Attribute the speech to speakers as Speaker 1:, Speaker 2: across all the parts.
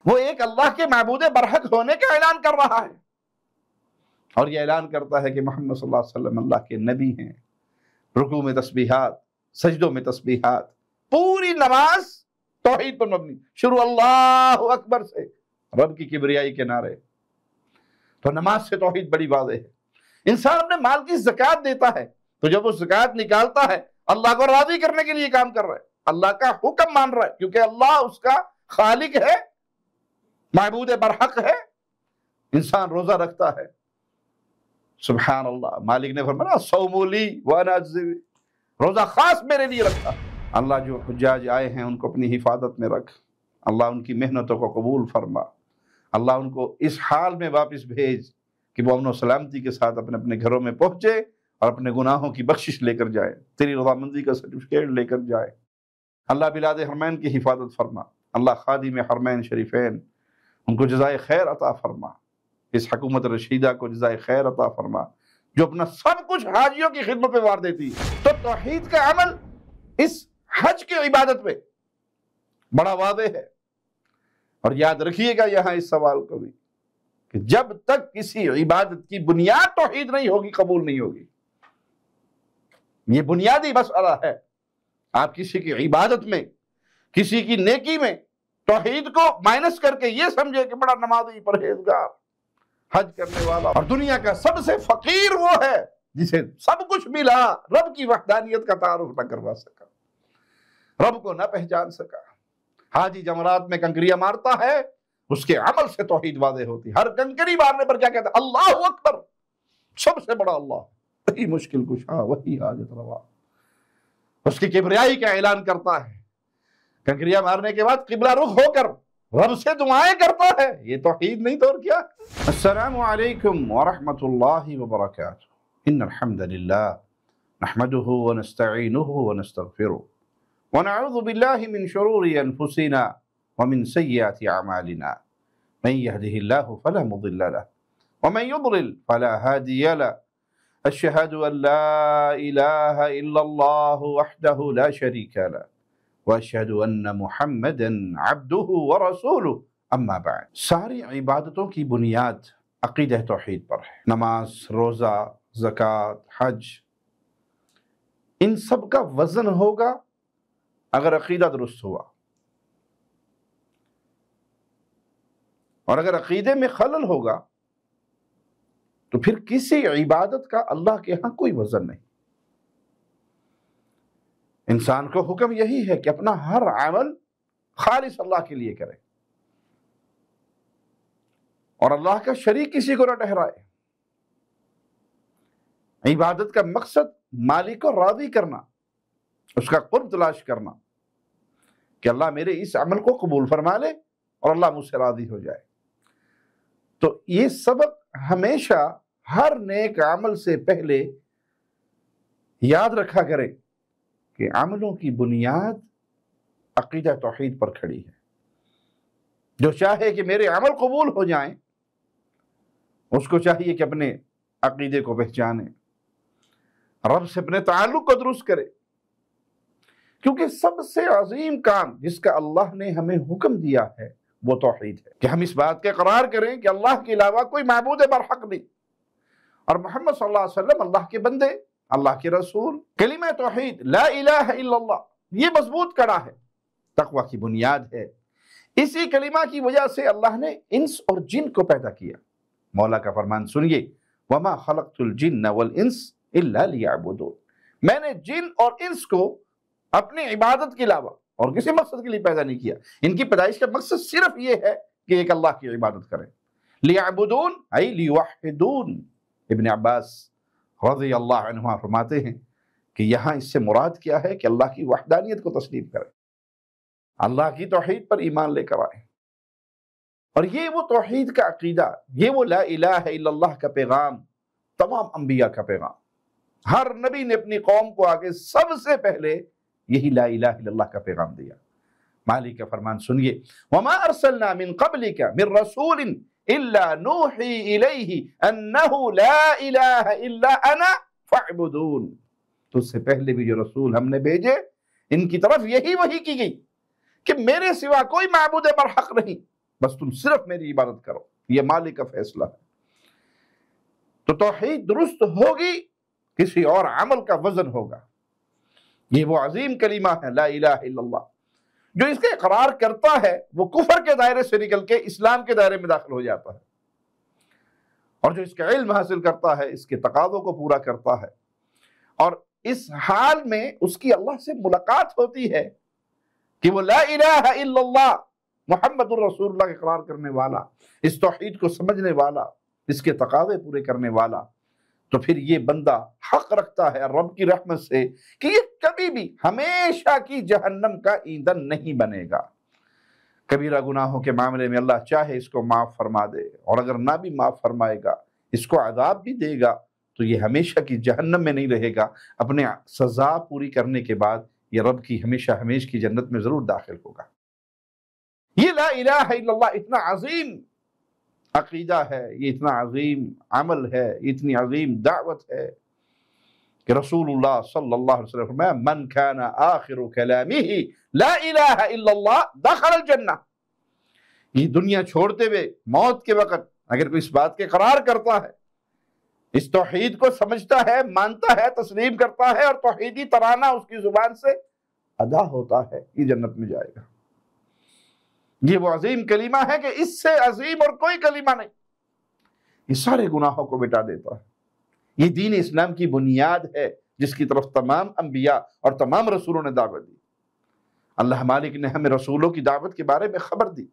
Speaker 1: وہ ایک اللہ کے معبود برحق ہونے کا اعلان کر رہا ہے، اور یہ اعلان کرتا ہے کہ محمد صلی اللہ علیہ وسلم اللہ کے نبی ہیں۔ رکوع میں تسبیحات، سجدوں میں تسبیحات، پوری نماز توحید پر مبنی، شروع اللہ اکبر سے رب کی کبریائی کے نعرے۔ تو نماز سے توحید بڑی واضح ہے۔ انسان اپنے مال کی زکوٰۃ دیتا ہے تو جب وہ زکوٰۃ نکالتا ہے اللہ کو راضی کرنے کے لیے کام کر رہا ہے، اللہ کا حکم مان رہا ہے، کیونکہ اللہ اس کا خالق ہے، معبود برحق ہے۔ انسان روزہ رکھتا ہے، سبحان اللہ، مالک نے فرمایا صوم لی وانا اجزی بہ، روزہ خاص میرے لیے رکھا۔ اللہ جو حجاج آئے ہیں ان کو اپنی حفاظت میں رکھ، اللہ ان کی محنتوں کو قبول فرما، اللہ ان کو اس حال میں واپس بھیج کہ وہ امن و سلامتی کے ساتھ اپنے اپنے گھروں میں پہنچے اور اپنے گناہوں کی بخشش لے کر جائے، تیری رضامندی کا سرٹیفکیٹ لے کر جائے۔ اللہ بلاد حرمین کی حفاظت فرما، اللہ خادم حرمین شریفین ان کو جزائے خیر عطا فرما، اس حکومت رشیدہ کو جزائے خیر عطا فرما جو اپنا سب کچھ حاجیوں کی خدمت پہ وار دیتی ہے۔ تو توحید کا عمل اس حج کی عبادت پہ بڑا واضح ہے۔ اور یاد رکھیے گا یہاں اس سوال کو بھی کہ جب تک کسی عبادت کی بنیاد توحید نہیں ہوگی قبول نہیں ہوگی۔ یہ بنیادی مسئلہ ہے۔ آپ کسی کی عبادت میں، کسی کی نیکی میں توحید کو مائنس کر کے یہ سمجھے کہ بڑا نمازی، پرہیزگار، حج کرنے والا اور دنیا کا سب سے فقیر وہ ہے جسے سب کچھ ملا، رب کی وحدانیت کا تعارف نہ کروا سکا، رب کو نہ پہچان سکا۔ حاجی جمرات میں کنکریاں مارتا ہے، اس کے عمل سے توحید واضح ہوتی ہے۔ ہر کنکری مارنے پر کیا کہتا ہے؟ اللہ اکبر، سب سے بڑا اللہ، وہی مشکل کشا، وہی حاجت روا۔ اس کی کبریائی کا اعلان کرتا ہے، کنکریاں مارنے کے بعد قبلہ رخ ہو کر رب سے دعائیں کرتا ہے۔ یہ توحید نہیں تو اور کیا؟ السلام علیکم ورحمۃ اللہ وبرکاتہ۔ ان الحمد للہ نحمده ونستعینه ونستغفره ونعوذ باللہ من شرور انفسنا ومن سیئات اعمالنا من يهده الله فلا مضل له ومن يضلل فلا هادي له اشهد ان لا اله الا الله وحده لا شريك له واشهد ان محمدا عبده ورسوله اما بعد۔ ساری عبادتوں کی بنیاد عقیدہ توحید پر ہے۔ نماز، روزہ، زکوٰۃ، حج، ان سب کا وزن ہوگا اگر عقیدہ درست ہوا، اور اگر عقیدے میں خلل ہوگا تو پھر کسی عبادت کا اللہ کے ہاں کوئی وزن نہیں۔ انسان کو حکم یہی ہے کہ اپنا ہر عمل خالص اللہ کے لیے کرے اور اللہ کا شریک کسی کو نہ ٹھہرائے۔ عبادت کا مقصد مالک کو راضی کرنا، اس کا قرب تلاش کرنا کہ اللہ میرے اس عمل کو قبول فرما لے اور اللہ مجھ سے راضی ہو جائے۔ تو یہ سبق ہمیشہ ہر نیک عمل سے پہلے یاد رکھا کرے کہ عملوں کی بنیاد عقیدہ توحید پر کھڑی ہے۔ جو چاہے کہ میرے عمل قبول ہو جائیں، اس کو چاہیے کہ اپنے عقیدے کو پہچانے، رب سے اپنے تعلق کو درست کرے، کیونکہ سب سے عظیم کام جس کا اللہ نے ہمیں حکم دیا ہے وہ توحید ہے، کہ ہم اس بات کا اقرار کریں کہ اللہ کے علاوہ کوئی معبود برحق نہیں، اور محمد صلی اللہ علیہ وسلم اللہ کے بندے، اللہ کے رسول۔ کلمہ توحید لا الہ الا اللہ یہ مضبوط کڑا ہے، تقوی کی بنیاد ہے۔ اسی کلمہ کی وجہ سے اللہ نے انس اور جن کو پیدا کیا۔ مولا کا فرمان سنیے، وما خلقت الجن والانس الا لیعبدون، میں نے جن اور انس کو اپنی عبادت کے علاوہ اور کسی مقصد کے لیے پیدا نہیں کیا۔ ان کی پیدائش کا مقصد صرف یہ ہے کہ ایک اللہ کی عبادت کریں۔ لیعبدون ای لیوحدون۔ ابن عباس رضی اللہ عنہ فرماتے ہیں کہ یہاں اس سے مراد کیا ہے کہ اللہ کی وحدانیت کو تسلیم کریں، اللہ کی توحید پر ایمان لے کر آئیں۔ اور یہ وہ توحید کا عقیدہ، یہ وہ لا الہ الا اللہ کا پیغام، تمام انبیاء کا پیغام۔ ہر نبی نے اپنی قوم کو آگے سب سے پہلے یہی لا الہ الا اللہ کا پیغام دیا۔ مالک کا فرمان سنیے، وما ارسلنا من قبلک من رسول الا نوحی الیہ انہ لا الہ الا انا فاعبدون۔ تو اس سے پہلے بھی جو رسول ہم نے بھیجے ان کی طرف یہی وحی کی گئی کہ میرے سوا کوئی معبود برحق نہیں، بس تم صرف میری عبادت کرو، یہ مالک کا فیصلہ ہے۔ تو توحید درست ہوگی، کسی اور عمل کا وزن ہوگا۔ یہ وہ عظیم کلمہ ہے لا الہ الا اللہ، جو اس کے اقرار کرتا ہے وہ کفر کے دائرے سے نکل کے اسلام کے دائرے میں داخل ہو جاتا ہے، اور جو اس کا علم حاصل کرتا ہے اس کے تقاضوں کو پورا کرتا ہے، اور اس حال میں اس کی اللہ سے ملاقات ہوتی ہے کہ وہ لا الہ الا اللہ محمد الرسول اللہ کا اقرار کرنے والا، اس توحید کو سمجھنے والا، اس کے تقاضے پورے کرنے والا، تو پھر یہ بندہ حق رکھتا ہے رب کی رحمت سے کہ یہ کبھی بھی ہمیشہ کی جہنم کا ایندھن نہیں بنے گا۔ کبیرہ گناہوں کے معاملے میں اللہ چاہے اس کو معاف فرما دے، اور اگر نہ بھی معاف فرمائے گا، اس کو عذاب بھی دے گا، تو یہ ہمیشہ کی جہنم میں نہیں رہے گا، اپنے سزا پوری کرنے کے بعد یہ رب کی ہمیشہ ہمیش کی جنت میں ضرور داخل ہوگا۔ یہ لا الہ الا اللہ اتنا عظیم عقیدہ ہے، یہ اتنا عظیم عمل ہے، اتنی عظیم دعوت ہے کہ رسول اللہ صلی اللہ علیہ وسلم فرمایا من کان آخر کلامہ لا الہ الا اللہ دخل الجنہ۔ یہ دنیا چھوڑتے ہوئے موت کے وقت اگر کوئی اس بات کے اقرار کرتا ہے، اس توحید کو سمجھتا ہے، مانتا ہے، تسلیم کرتا ہے، اور توحیدی ترانہ اس کی زبان سے ادا ہوتا ہے، یہ جنت میں جائے گا۔ یہ وہ عظیم کلمہ ہے کہ اس سے عظیم اور کوئی کلمہ نہیں، یہ سارے گناہوں کو مٹا دیتا ہے۔ یہ دین اسلام کی بنیاد ہے جس کی طرف تمام انبیاء اور تمام رسولوں نے دعوت دی۔ اللہ مالک نے ہمیں رسولوں کی دعوت کے بارے میں خبر دی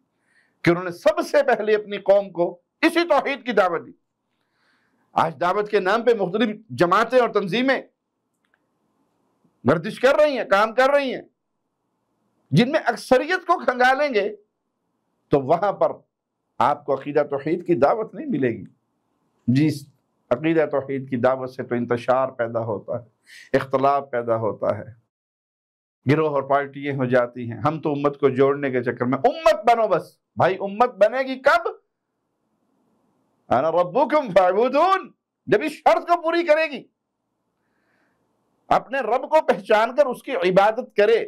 Speaker 1: کہ انہوں نے سب سے پہلے اپنی قوم کو اسی توحید کی دعوت دی۔ آج دعوت کے نام پہ مختلف جماعتیں اور تنظیمیں گردش کر رہی ہیں، کام کر رہی ہیں، جن میں اکثریت کو کھنگالیں گے تو وہاں پر آپ کو عقیدہ توحید کی دعوت نہیں ملے گی۔ جس عقیدہ توحید کی دعوت سے تو انتشار پیدا ہوتا ہے، اختلاف پیدا ہوتا ہے، گروہ اور پارٹیاں ہو جاتی ہیں۔ ہم تو امت کو جوڑنے کے چکر میں امت بنو، بس بھائی امت بنے گی کب؟ انا ربکم فاعبدون، جب اس شرط کو پوری کرے گی، اپنے رب کو پہچان کر اس کی عبادت کرے،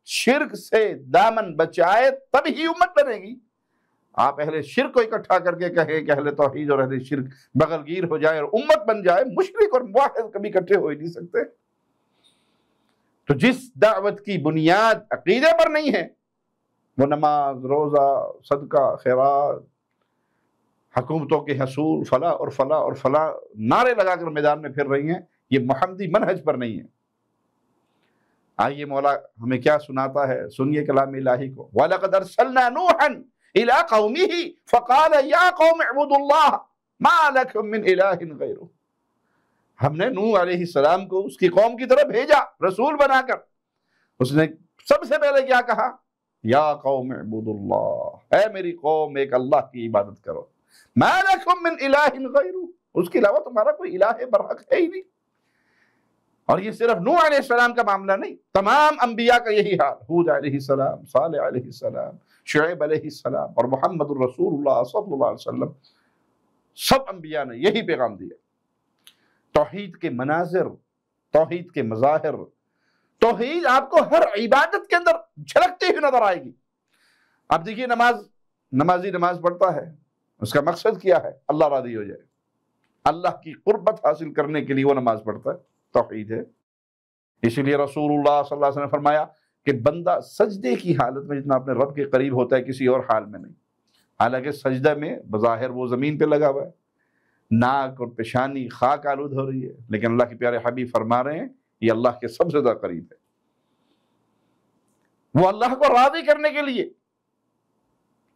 Speaker 1: شرک سے دامن بچائے، تب ہی امت بنے گی۔ آپ اہل شرک کو اکٹھا کر کے کہیں کہ اہل توحید اور اہل شرک بغل گیر ہو جائے اور امت بن جائے، مشرک اور موحد کبھی اکٹھے ہو ہی نہیں سکتے۔ تو جس دعوت کی بنیاد عقیدے پر نہیں ہے، وہ نماز، روزہ، صدقہ، خیرات، حکومتوں کے حصول، فلاں اور فلاں اور فلاں نعرے لگا کر میدان میں پھر رہی ہیں، یہ محمدی منہج پر نہیں ہے۔ آئیے مولا ہمیں کیا سناتا ہے، سنیے کلام الہی کو۔ وَلَقَدْ أَرْسَلْنَا نُوحًا إِلَىٰ قَوْمِهِ فَقَالَ يَا قَوْمِ اعْبُدُوا اللَّهَ مَا لَكُم مِّنْ إِلَٰهٍ غَيْرُهُ۔ ہم نے نوح علیہ السلام کو اس کی قوم کی طرف بھیجا رسول بنا کر۔ اس نے سب سے پہلے کیا کہا؟ یا قوم اعبدوا اللہ، اے میری قوم ایک اللہ کی عبادت کرو۔ مَا لَكُم مِّنْ إِلَٰهٍ غَيْرُهُ، اس کے علاوہ تمہارا کوئی الہ برحق ہے ہی نہیں۔ اور یہ صرف نوح علیہ السلام کا معاملہ نہیں، تمام انبیاء کا یہی حال، ہود علیہ السلام، صالح علیہ السلام، شعیب علیہ السلام اور محمد الرسول اللہ صلی اللہ علیہ وسلم، سب انبیاء نے یہی پیغام دیا۔ توحید کے مناظر، توحید کے مظاہر، توحید آپ کو ہر عبادت کے اندر جھلکتی ہوئی نظر آئے گی۔ آپ دیکھیے نمازی نماز پڑھتا ہے، اس کا مقصد کیا ہے؟ اللہ راضی ہو جائے، اللہ کی قربت حاصل کرنے کے لیے وہ نماز پڑھتا ہے، توحید ہے۔ اسی لیے رسول اللہ صلی اللہ علیہ وسلم نے فرمایا کہ بندہ سجدے کی حالت میں جتنا اپنے رب کے قریب ہوتا ہے کسی اور حال میں نہیں۔ حالانکہ سجدہ میں بظاہر وہ زمین پہ لگا ہوا ہے، ناک اور پیشانی خاک آلود ہو رہی ہے، لیکن اللہ کے پیارے حبیب فرما رہے ہیں یہ اللہ کے سب سے زیادہ قریب ہے۔ وہ اللہ کو راضی کرنے کے لیے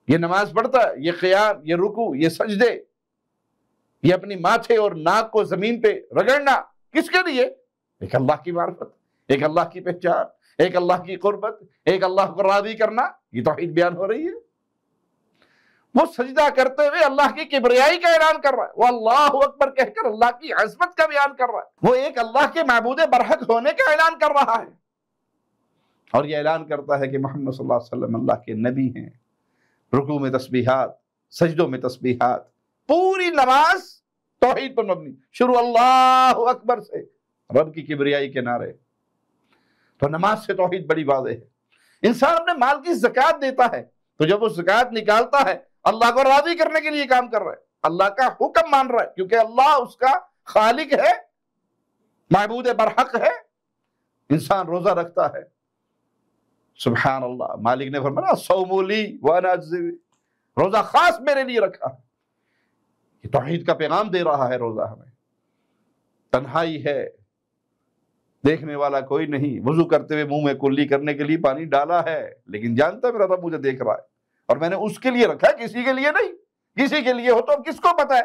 Speaker 1: یہ نماز پڑھتا ہے، یہ قیام، یہ رکوع، یہ سجدے، یہ اپنی ماتھے اور ناک کو زمین پہ رگڑنا، کس کے لیے؟ ایک اللہ کی معرفت، ایک اللہ کی پہچان، ایک اللہ کی قربت، ایک اللہ کو راضی کرنا، یہ توحید بیان ہو رہی ہے۔ وہ سجدہ کرتے ہوئے اللہ کی کبریائی کا اعلان کر رہا ہے، وہ اللہ اکبر کہہ کر اللہ کی عظمت کا بیان کر رہا ہے، وہ ایک اللہ کے معبود برحق ہونے کا اعلان کر رہا ہے، اور یہ اعلان کرتا ہے کہ محمد صلی اللہ علیہ وسلم اللہ کے نبی ہیں۔ رکوع میں تسبیحات، سجدوں میں تسبیحات، پوری نماز توحید پر مبنی، شروع اللہ اکبر سے رب کی کبریائی کے نعرے۔ تو نماز سے توحید بڑی واضح ہے۔ انسان اپنے مال کی زکوٰۃ دیتا ہے، تو جب وہ زکوٰۃ نکالتا ہے اللہ کو راضی کرنے کے لیے کام کر رہا ہے، اللہ کا حکم مان رہا ہے، کیونکہ اللہ اس کا خالق ہے، معبود برحق ہے۔ انسان روزہ رکھتا ہے، سبحان اللہ، مالک نے فرمایا الصوم لی وانا اجزی بہ، روزہ خاص میرے لیے رکھا ہے۔ یہ توحید کا پیغام دے رہا ہے روزہ ہمیں۔ تنہائی ہے، دیکھنے والا کوئی نہیں، وضو کرتے ہوئے منہ میں کلی کرنے کے لیے پانی ڈالا ہے، لیکن جانتا میرا رب مجھے دیکھ رہا ہے، اور میں نے اس کے لیے رکھا ہے، کسی کے لیے نہیں۔ کسی کے لیے ہو تو اب کس کو پتا ہے،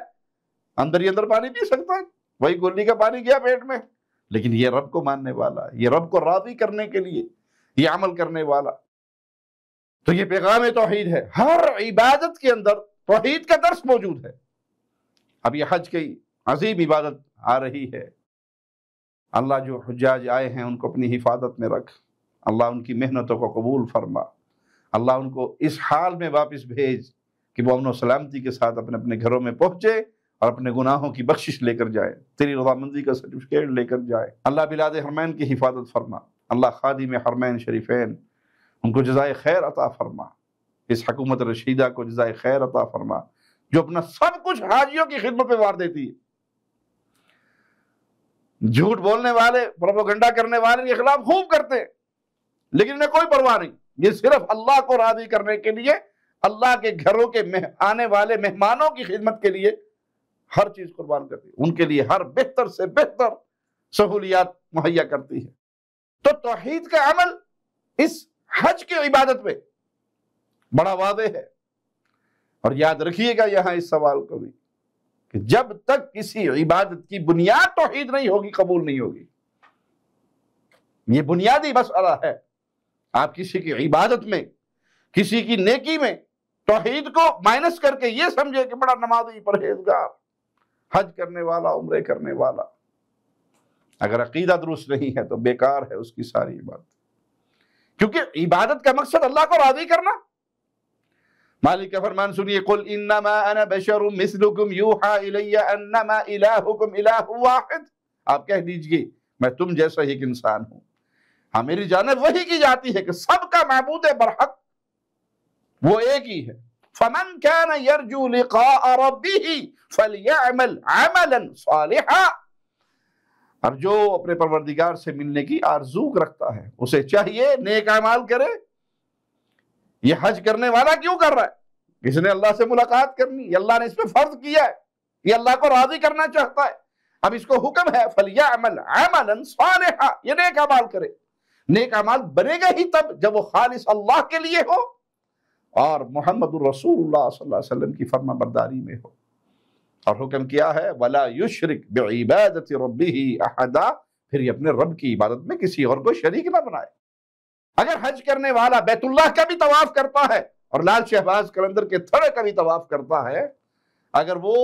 Speaker 1: اندر ہی اندر پانی پی سکتا ہے، وہی کلی کا پانی گیا پیٹ میں، لیکن یہ رب کو ماننے والا، یہ رب کو راضی کرنے کے لیے یہ عمل کرنے والا۔ تو یہ پیغام توحید ہے، ہر عبادت کے اندر توحید کا درس موجود ہے۔ اب یہ حج کی عظیم عبادت آ رہی ہے، اللہ جو حجاج آئے ہیں ان کو اپنی حفاظت میں رکھ، اللہ ان کی محنتوں کو قبول فرما، اللہ ان کو اس حال میں واپس بھیج کہ وہ امن و سلامتی کے ساتھ اپنے اپنے گھروں میں پہنچے اور اپنے گناہوں کی بخشش لے کر جائے، تیری رضامندی کا سرٹیفکیٹ لے کر جائے۔ اللہ بلاد حرمین کی حفاظت فرما، اللہ خادم حرمین شریفین ان کو جزائے خیر عطا فرما، اس حکومت رشیدہ کو جزائے خیر عطا فرما جو اپنا سب کچھ حاجیوں کی خدمت میں وار دیتی ہے۔ جھوٹ بولنے والے، پروپیگنڈا کرنے والے کے خلاف خوب کرتے ہیں، لیکن انہیں کوئی پرواہ نہیں، یہ صرف اللہ کو راضی کرنے کے لیے، اللہ کے گھروں کے آنے والے مہمانوں کی خدمت کے لیے ہر چیز قربان کرتی ہے، ان کے لیے ہر بہتر سے بہتر سہولیات مہیا کرتی ہے۔ تو توحید کا عمل اس حج کی عبادت میں بڑا واضح ہے، اور یاد رکھیے گا یہاں اس سوال کو بھی کہ جب تک کسی عبادت کی بنیاد توحید نہیں ہوگی قبول نہیں ہوگی۔ یہ بنیادی مسئلہ ہے۔ آپ کسی کی عبادت میں، کسی کی نیکی میں توحید کو مائنس کر کے یہ سمجھے کہ بڑا نمازی، پرہیزگار، حج کرنے والا، عمرے کرنے والا، اگر عقیدہ درست نہیں ہے تو بیکار ہے اس کی ساری عبادت، کیونکہ عبادت کا مقصد اللہ کو راضی کرنا۔ مالک کا فرمان سنیے، قل انما انا بشر مثلکم یوحی الی انما الہکم الہ واحد، آپ کہہ دیجئے میں تم جیسا ہی ایک انسان ہوں، ہاں میری جانب وحی کی جاتی ہے کہ سب کا معبود برحق وہ ایک ہی ہے۔ فمن كان يرجو لقاء ربه فليعمل عملا صالحا، اب جو اپنے پروردگار سے ملنے کی آرزو رکھتا ہے اسے چاہیے نیک اعمال کرے۔ یہ حج کرنے والا کیوں کر رہا ہے؟ اس نے اللہ سے ملاقات کرنی، یہ اللہ نے اس پہ فرض کیا ہے، یہ اللہ کو راضی کرنا چاہتا ہے۔ اب اس کو حکم ہے فَلْيَعْمَلْ عَمَلًا صَالِحًا، یہ نیک اعمال کرے۔ نیک اعمال بنے گا ہی تب جب وہ خالص اللہ کے لیے ہو اور محمد الرسول اللہ صلی اللہ علیہ وسلم کی فرما برداری میں ہو۔ اور حکم کیا ہے وَلَا يُشْرِكْ بِعِبَادَةِ رَبِّهِ أَحَدًا، پھر یہ اپنے رب کی عبادت میں کسی اور کو شریک نہ بنائے۔ اگر حج کرنے والا بیت اللہ کا بھی طواف کرتا ہے اور لال شہباز قلندر کے تھڑے کا بھی طواف کرتا ہے، اگر وہ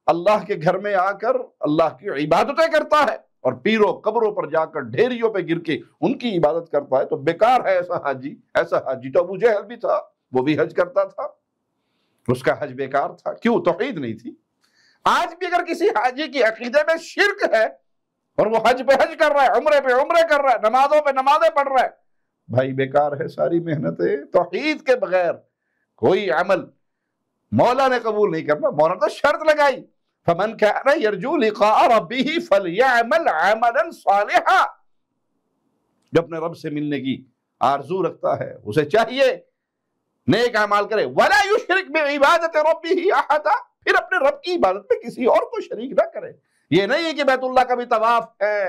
Speaker 1: اللہ کے گھر میں آ کر اللہ کی عبادتیں کرتا ہے اور پیروں قبروں پر جا کر ڈھیریوں پہ گر کے ان کی عبادت کرتا ہے تو بیکار ہے ایسا حاجی۔ ایسا حاجی تو ابو جہل بھی تھا، وہ بھی حج کرتا تھا، اس کا حج بیکار تھا، کیوں؟ توحید نہیں تھی۔ آج بھی اگر کسی حاجی کی عقیدے میں شرک ہے اور وہ حج پہ حج کر رہا ہے، عمرے پہ عمرے کر رہا ہے، نمازوں پہ نمازیں پڑھ رہا ہے، بھائی بیکار ہے ساری محنتیں۔ توحید کے بغیر کوئی عمل مولا نے قبول نہیں کرنا۔ مولا نے تو شرط لگائی فَمَنْ كَانَ يَرْجُو لِقَاءَ رَبِّهِ فَلْيَعْمَلْ عَمَلًا صَالِحًا، جو اپنے رب سے ملنے کی آرزو رکھتا ہے اسے چاہیے نیک اعمال کرے۔ وَلَا يُشْرِكْ بِعِبَادَةِ رَبِّهِ أَحَدًا، پھر اپنے رب کی عبادت میں کسی اور کو شریک نہ کرے۔ یہ نہیں ہے کہ بیت اللہ کا بھی طواف ہے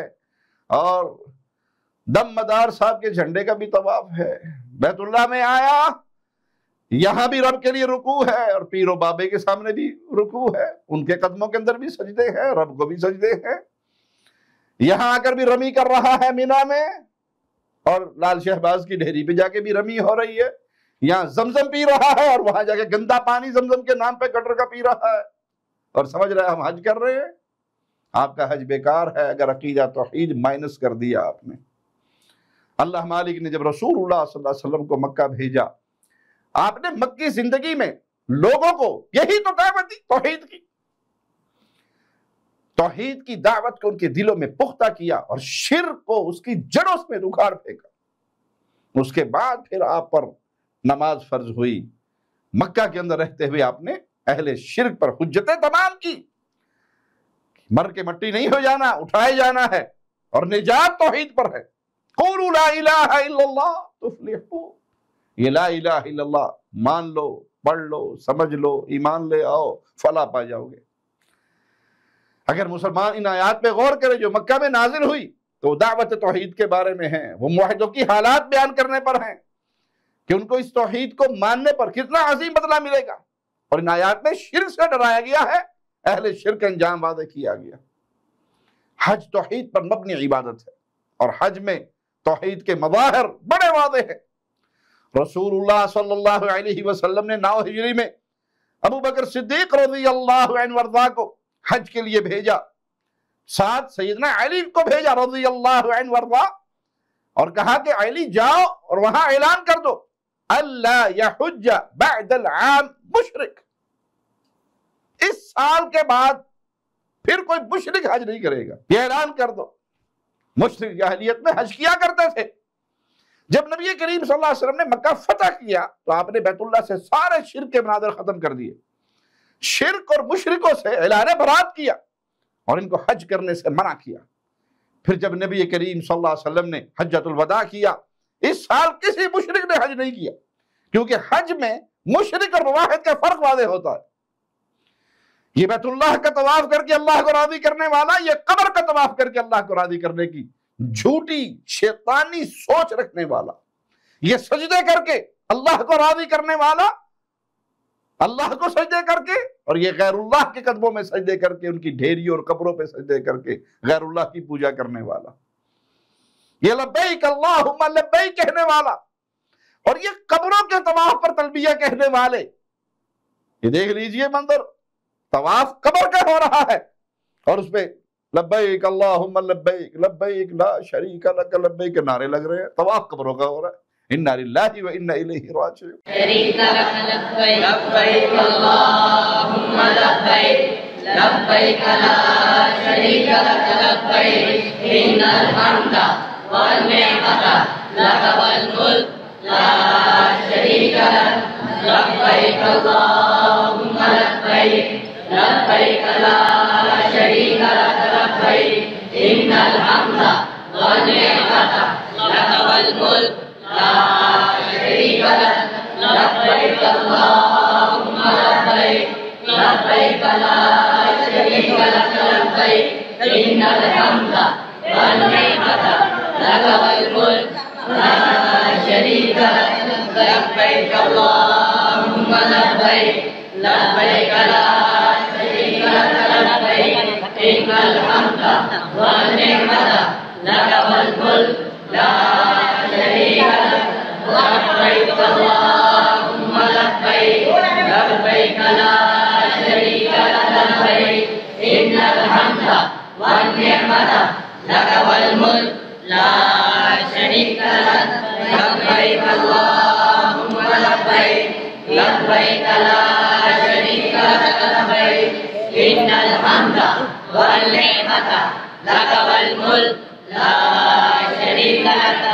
Speaker 1: اور دم مدار صاحب کے جھنڈے کا بھی طواف ہے، بیت اللہ میں آیا یہاں بھی رب کے لیے رکوع ہے اور پیر و بابے کے سامنے بھی رکوع ہے، ان کے قدموں کے اندر بھی سجدے ہیں، رب کو بھی سجدے ہیں۔ یہاں آ کر بھی رمی کر رہا ہے مینا میں، اور لال شہباز کی ڈھیری پہ جا کے بھی رمی ہو رہی ہے، یہاں زمزم پی رہا ہے اور وہاں جا کے گندا پانی زمزم کے نام پہ گٹر کا پی رہا ہے، اور سمجھ رہا ہے ہم حج کر رہے ہیں۔ آپ کا حج بیکار ہے اگر عقیدہ توحید مائنس کر دیا آپ نے۔ اللہ مالک نے جب رسول اللہ صلی اللہ علیہ وسلم کو مکہ بھیجا، آپ نے مکی زندگی میں لوگوں کو یہی تو دعوت دی، توحید کی دعوت کو ان کے دلوں میں پختہ کیا اور شرک کو اس کی جڑوں میں اکھاڑ پھینکا۔ اس کے بعد پھر آپ پر نماز فرض ہوئی، مکہ کے اندر رہتے ہوئے آپ نے اہل شرک پر حجتیں تمام کی، مر کے مٹی نہیں ہو جانا، اٹھائے جانا ہے، اور نجات توحید پر ہے۔ قولوا لا الہ الا اللہ تفلحوا، یہ لا الہ الا اللہ مان لو، پڑھ لو، سمجھ لو، ایمان لے آؤ، فلاح پا جاؤ گے۔ اگر مسلمان ان آیات پہ غور کرے جو مکہ میں نازل ہوئی تو دعوت توحید کے بارے میں ہیں، وہ موحدوں کی حالات بیان کرنے پر ہیں کہ ان کو اس توحید کو ماننے پر کتنا عظیم بدلہ ملے گا، اور ان آیات میں شرک سے ڈرایا گیا ہے، اہل شرک انجام واضح کیا گیا۔ حج توحید پر مبنی عبادت ہے، اور حج میں توحید کے مظاہر بڑے واضح ہیں۔ رسول اللہ صلی اللہ علیہ وسلم نے 9 ہجری میں ابو بکر صدیق رضی اللہ عنہ وارضاہ کو حج کے لیے بھیجا، ساتھ سیدنا علی کو بھیجا رضی اللہ عنہ وارضاہ، اور کہا کہ علی جاؤ اور وہاں اعلان کر دو اللہ یحج بعد العام مشرک، اس سال کے بعد پھر کوئی مشرک حج نہیں کرے گا، یہ اعلان کر دو۔ مشرک جاہلیت میں حج کیا کرتے تھے۔ جب نبی کریم صلی اللہ علیہ وسلم نے مکہ فتح کیا تو آپ نے بیت اللہ سے سارے شرک کے مناظر ختم کر دیے، شرک اور مشرکوں سے اعلان برات کیا، اور ان کو حج کرنے سے منع کیا۔ پھر جب نبی کریم صلی اللہ علیہ وسلم نے حجۃ الوداع کیا، اس سال کسی مشرک نے حج نہیں کیا، کیونکہ حج میں مشرک اور مواحد کا فرق واضح ہوتا ہے۔ یہ بیت اللہ کا طواف کر کے اللہ کو راضی کرنے والا، یہ قبر کا طواف کر کے اللہ کو راضی کرنے کی جھوٹی شیطانی سوچ رکھنے والا، یہ سجدے کر کے اللہ کو راضی کرنے والا، اللہ کو سجدے کر کے، اور یہ غیر اللہ کے قدموں میں سجدے کر کے، ان کی ڈھیریوں اور قبروں پہ سجدے کر کے غیر اللہ کی پوجا کرنے والا، یہ لبیک اللہم لبیک کہنے والا، اور یہ قبروں کے طواف پر تلبیہ کہنے والے۔ یہ دیکھ لیجئے منظر، طواف قبر کا ہو رہا ہے، اور اس پہ لبیک اللہم لبیک لبیک لا شریک لک لبیک نعرے لگ رہے ہیں، طواف قبروں کا ہو رہا ہے۔ انا للہ و انا الیہ راجعون۔
Speaker 2: شریک لک لبیک لبیک اللہم لبیک لبیک لا شریک لک لبیک ان الحمد والنعمت لک والملک لا شریک لک لبیک اللہم لبیک لبیک لا شریک لک لبیک ان الحمد والنعمت لک والملک لا شریک لک لبیک اللہم لبیک لبیک لا شریک لک لبیک ان الحمد والنعمت لک والملک لا شریک لک لبیک اللہم لبیک لبیک لا شریک لک لبیک ان الحمد والنعمت لک والملک لا شریک لک لبیک اللہم لبیک لبیک لا شریک لک لبیک ان الحمد والنعمت لک والملک لا شریک لک لبیک اللہم لبیک لبیک لا شریک لک لبیک ان الحمد والنعمت لک والملک لا شریک لک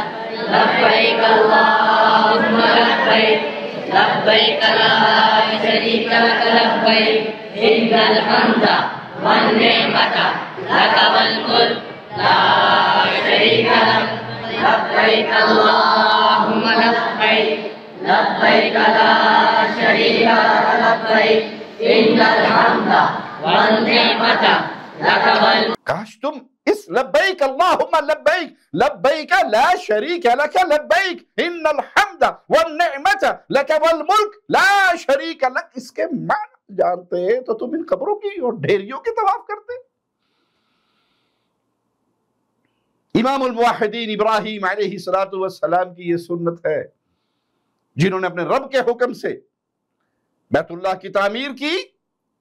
Speaker 2: لبیک اللہم لبیک لبیک لا شریک لک لبیک ان الحمد والنعمت لک والملک لا شریک لک لبیک اللہم لبیک لبیک لا شریک لک لبیک ان الحمد والنعمت لک والملک۔
Speaker 1: کاش تم اس لبیک اللہم لبیک لبیک لا شریک لک لبیک ان الحمد والنعمت لک والملک لا شریک لک اس کے معنی جانتے تو تم ان قبروں کی اور ڈھیریوں کے طواف کرتے۔ امام الموحدین ابراہیم علیہ السلام کی یہ سنت ہے، جنہوں نے اپنے رب کے حکم سے بیت اللہ کی تعمیر کی،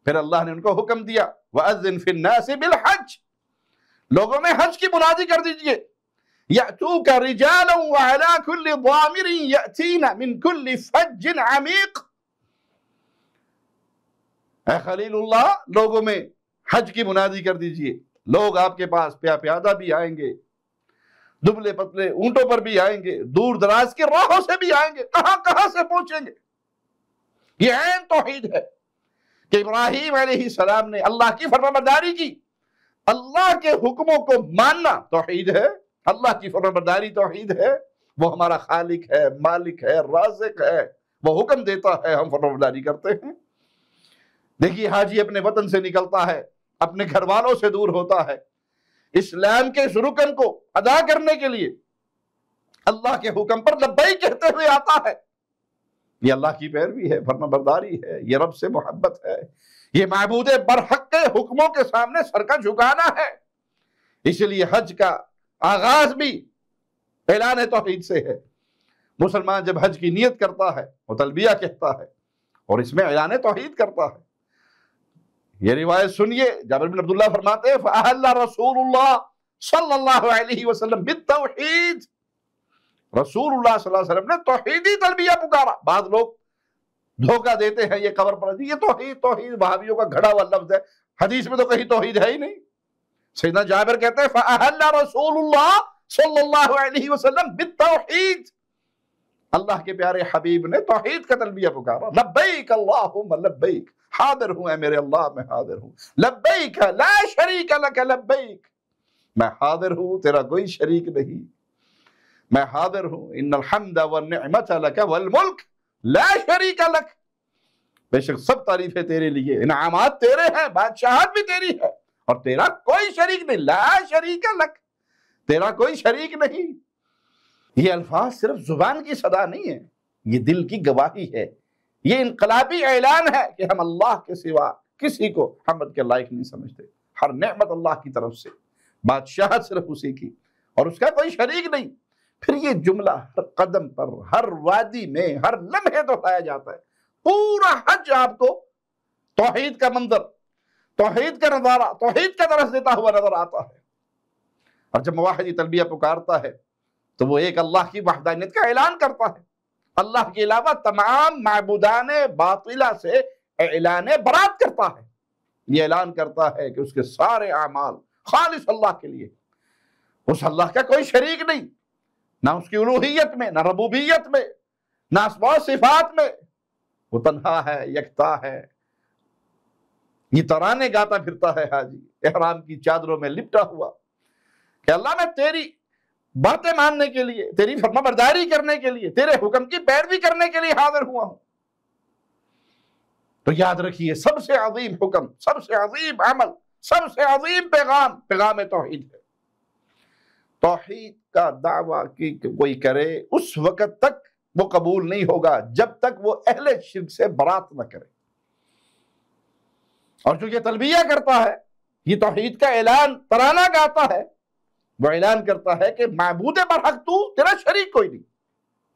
Speaker 1: پھر اللہ نے ان کو حکم دیا وَأَذِّن فِي النَّاسِ بِالْحَجِّ، لوگوں میں حج کی منادی کر دیجئے، يَأْتُوكَ رِجَالًا وَعَلَىٰ كُلِّ ضَامِرٍ يَأْتِينَ مِن كُلِّ فَجٍّ عَمِيقٍ۔ اے خلیل اللہ، لوگوں میں حج کی منادی کر دیجئے، لوگ آپ کے پاس پیادہ بھی آئیں گے، دبلے پتلے اونٹوں پر بھی آئیں گے، دور دراز کے راہوں سے بھی آئیں گے، کہاں کہاں سے پہنچیں گے۔ یہ عین توحید ہے کہ ابراہیم علیہ السلام نے اللہ کی فرمانبرداری کی. اللہ کے حکموں کو ماننا توحید ہے، اللہ کی فرمانبرداری توحید ہے. وہ ہمارا خالق ہے، مالک ہے، رازق ہے، وہ حکم دیتا ہے، ہم فرمانبرداری کرتے ہیں. دیکھیے حاجی اپنے وطن سے نکلتا ہے، اپنے گھر والوں سے دور ہوتا ہے، اسلام کے اس رکن کو ادا کرنے کے لیے اللہ کے حکم پر لبیک کہتے ہوئے آتا ہے. یہ اللہ کی پیروی ہے، فرمانبرداری ہے، یہ رب سے محبت ہے، یہ معبود برحق کے حکموں کے سامنے سر کا جھکانا ہے. اس لیے حج کا آغاز بھی اعلان توحید سے ہے. مسلمان جب حج کی نیت کرتا ہے وہ تلبیہ کہتا ہے اور اس میں اعلان توحید کرتا ہے. یہ روایت سنیے، جابر بن عبداللہ فرماتے ہیں فَأَحَلَّ رسول اللہ صلی اللہ علیہ وسلم بالتوحید. رسول اللہ صلی اللہ علیہ وسلم نے توحیدی تلبیہ پکارا. بعض لوگ دھوکہ دیتے ہیں، یہ قبر پر یہ توحید وہابیوں کا گھڑا ہوا لفظ ہے، حدیث میں تو کہیں توحید ہے ہی نہیں. سیدنا جابر کہتے ہیں فَأَحَلَّ رسول اللہ صلی اللہ علیہ وسلم بالتوحید. اللہ کے پیارے حبیب نے توحید کا تلبیہ پکارا. لبیک اللہم لبیک، حاضر ہوں اے میرے اللہ، میں حاضر ہوں. لبیک لا شریک لک لبیک، میں حاضر ہوں، تیرا کوئی شریک نہیں، میں حاضر ہوں. ان الحمد والنعمت لک والملک لا شریک لک، بے شک سب تعریفیں تیرے لیے، انعامات تیرے ہیں، بادشاہت بھی تیری ہے، اور تیرا کوئی شریک نہیں. لا شریک لک، تیرا کوئی شریک نہیں. یہ الفاظ صرف زبان کی صدا نہیں ہے، یہ دل کی گواہی ہے، یہ انقلابی اعلان ہے کہ ہم اللہ کے سوا کسی کو حمد کے لائق نہیں سمجھتے. ہر نعمت اللہ کی طرف سے، بادشاہت صرف اسی کی، اور اس کا کوئی شریک نہیں. پھر یہ جملہ ہر قدم پر، ہر وادی میں، ہر لمحے دہرایا جاتا ہے. پورا حج آپ کو توحید کا منظر، توحید کا نظارہ، توحید کا درس دیتا ہوا نظر آتا ہے. اور جب موحدی تلبیہ پکارتا ہے تو وہ ایک اللہ کی وحدانیت کا اعلان کرتا ہے، اللہ کے علاوہ تمام معبودان باطلہ سے اعلان برات کرتا ہے. یہ اعلان کرتا ہے کہ اس کے سارے اعمال خالص اللہ کے لیے، اس اللہ کا کوئی شریک نہیں، نہ اس کی الوہیت میں، نہ ربوبیت میں، نہ اسماء و صفات میں. وہ تنہا ہے، یکتا ہے. یہ ترانے گاتا پھرتا ہے حاجی احرام کی چادروں میں لپٹا ہوا کہ اللہ میں تیری باتیں ماننے کے لیے، تیری فرمانبرداری کرنے کے لیے، تیرے حکم کی پیروی کرنے کے لیے حاضر ہوا ہوں. تو یاد رکھیے سب سے عظیم حکم، سب سے عظیم عمل، سب سے عظیم پیغام، پیغام توحید ہے. توحید کا دعویٰ کی کوئی کرے اس وقت تک وہ قبول نہیں ہوگا جب تک وہ اہل شرک سے برات نہ کرے. اور جو یہ تلبیہ کرتا ہے، یہ توحید کا اعلان ترانہ گاتا ہے، وہ اعلان کرتا ہے کہ معبود برحق تو، تیرا شریک کوئی نہیں.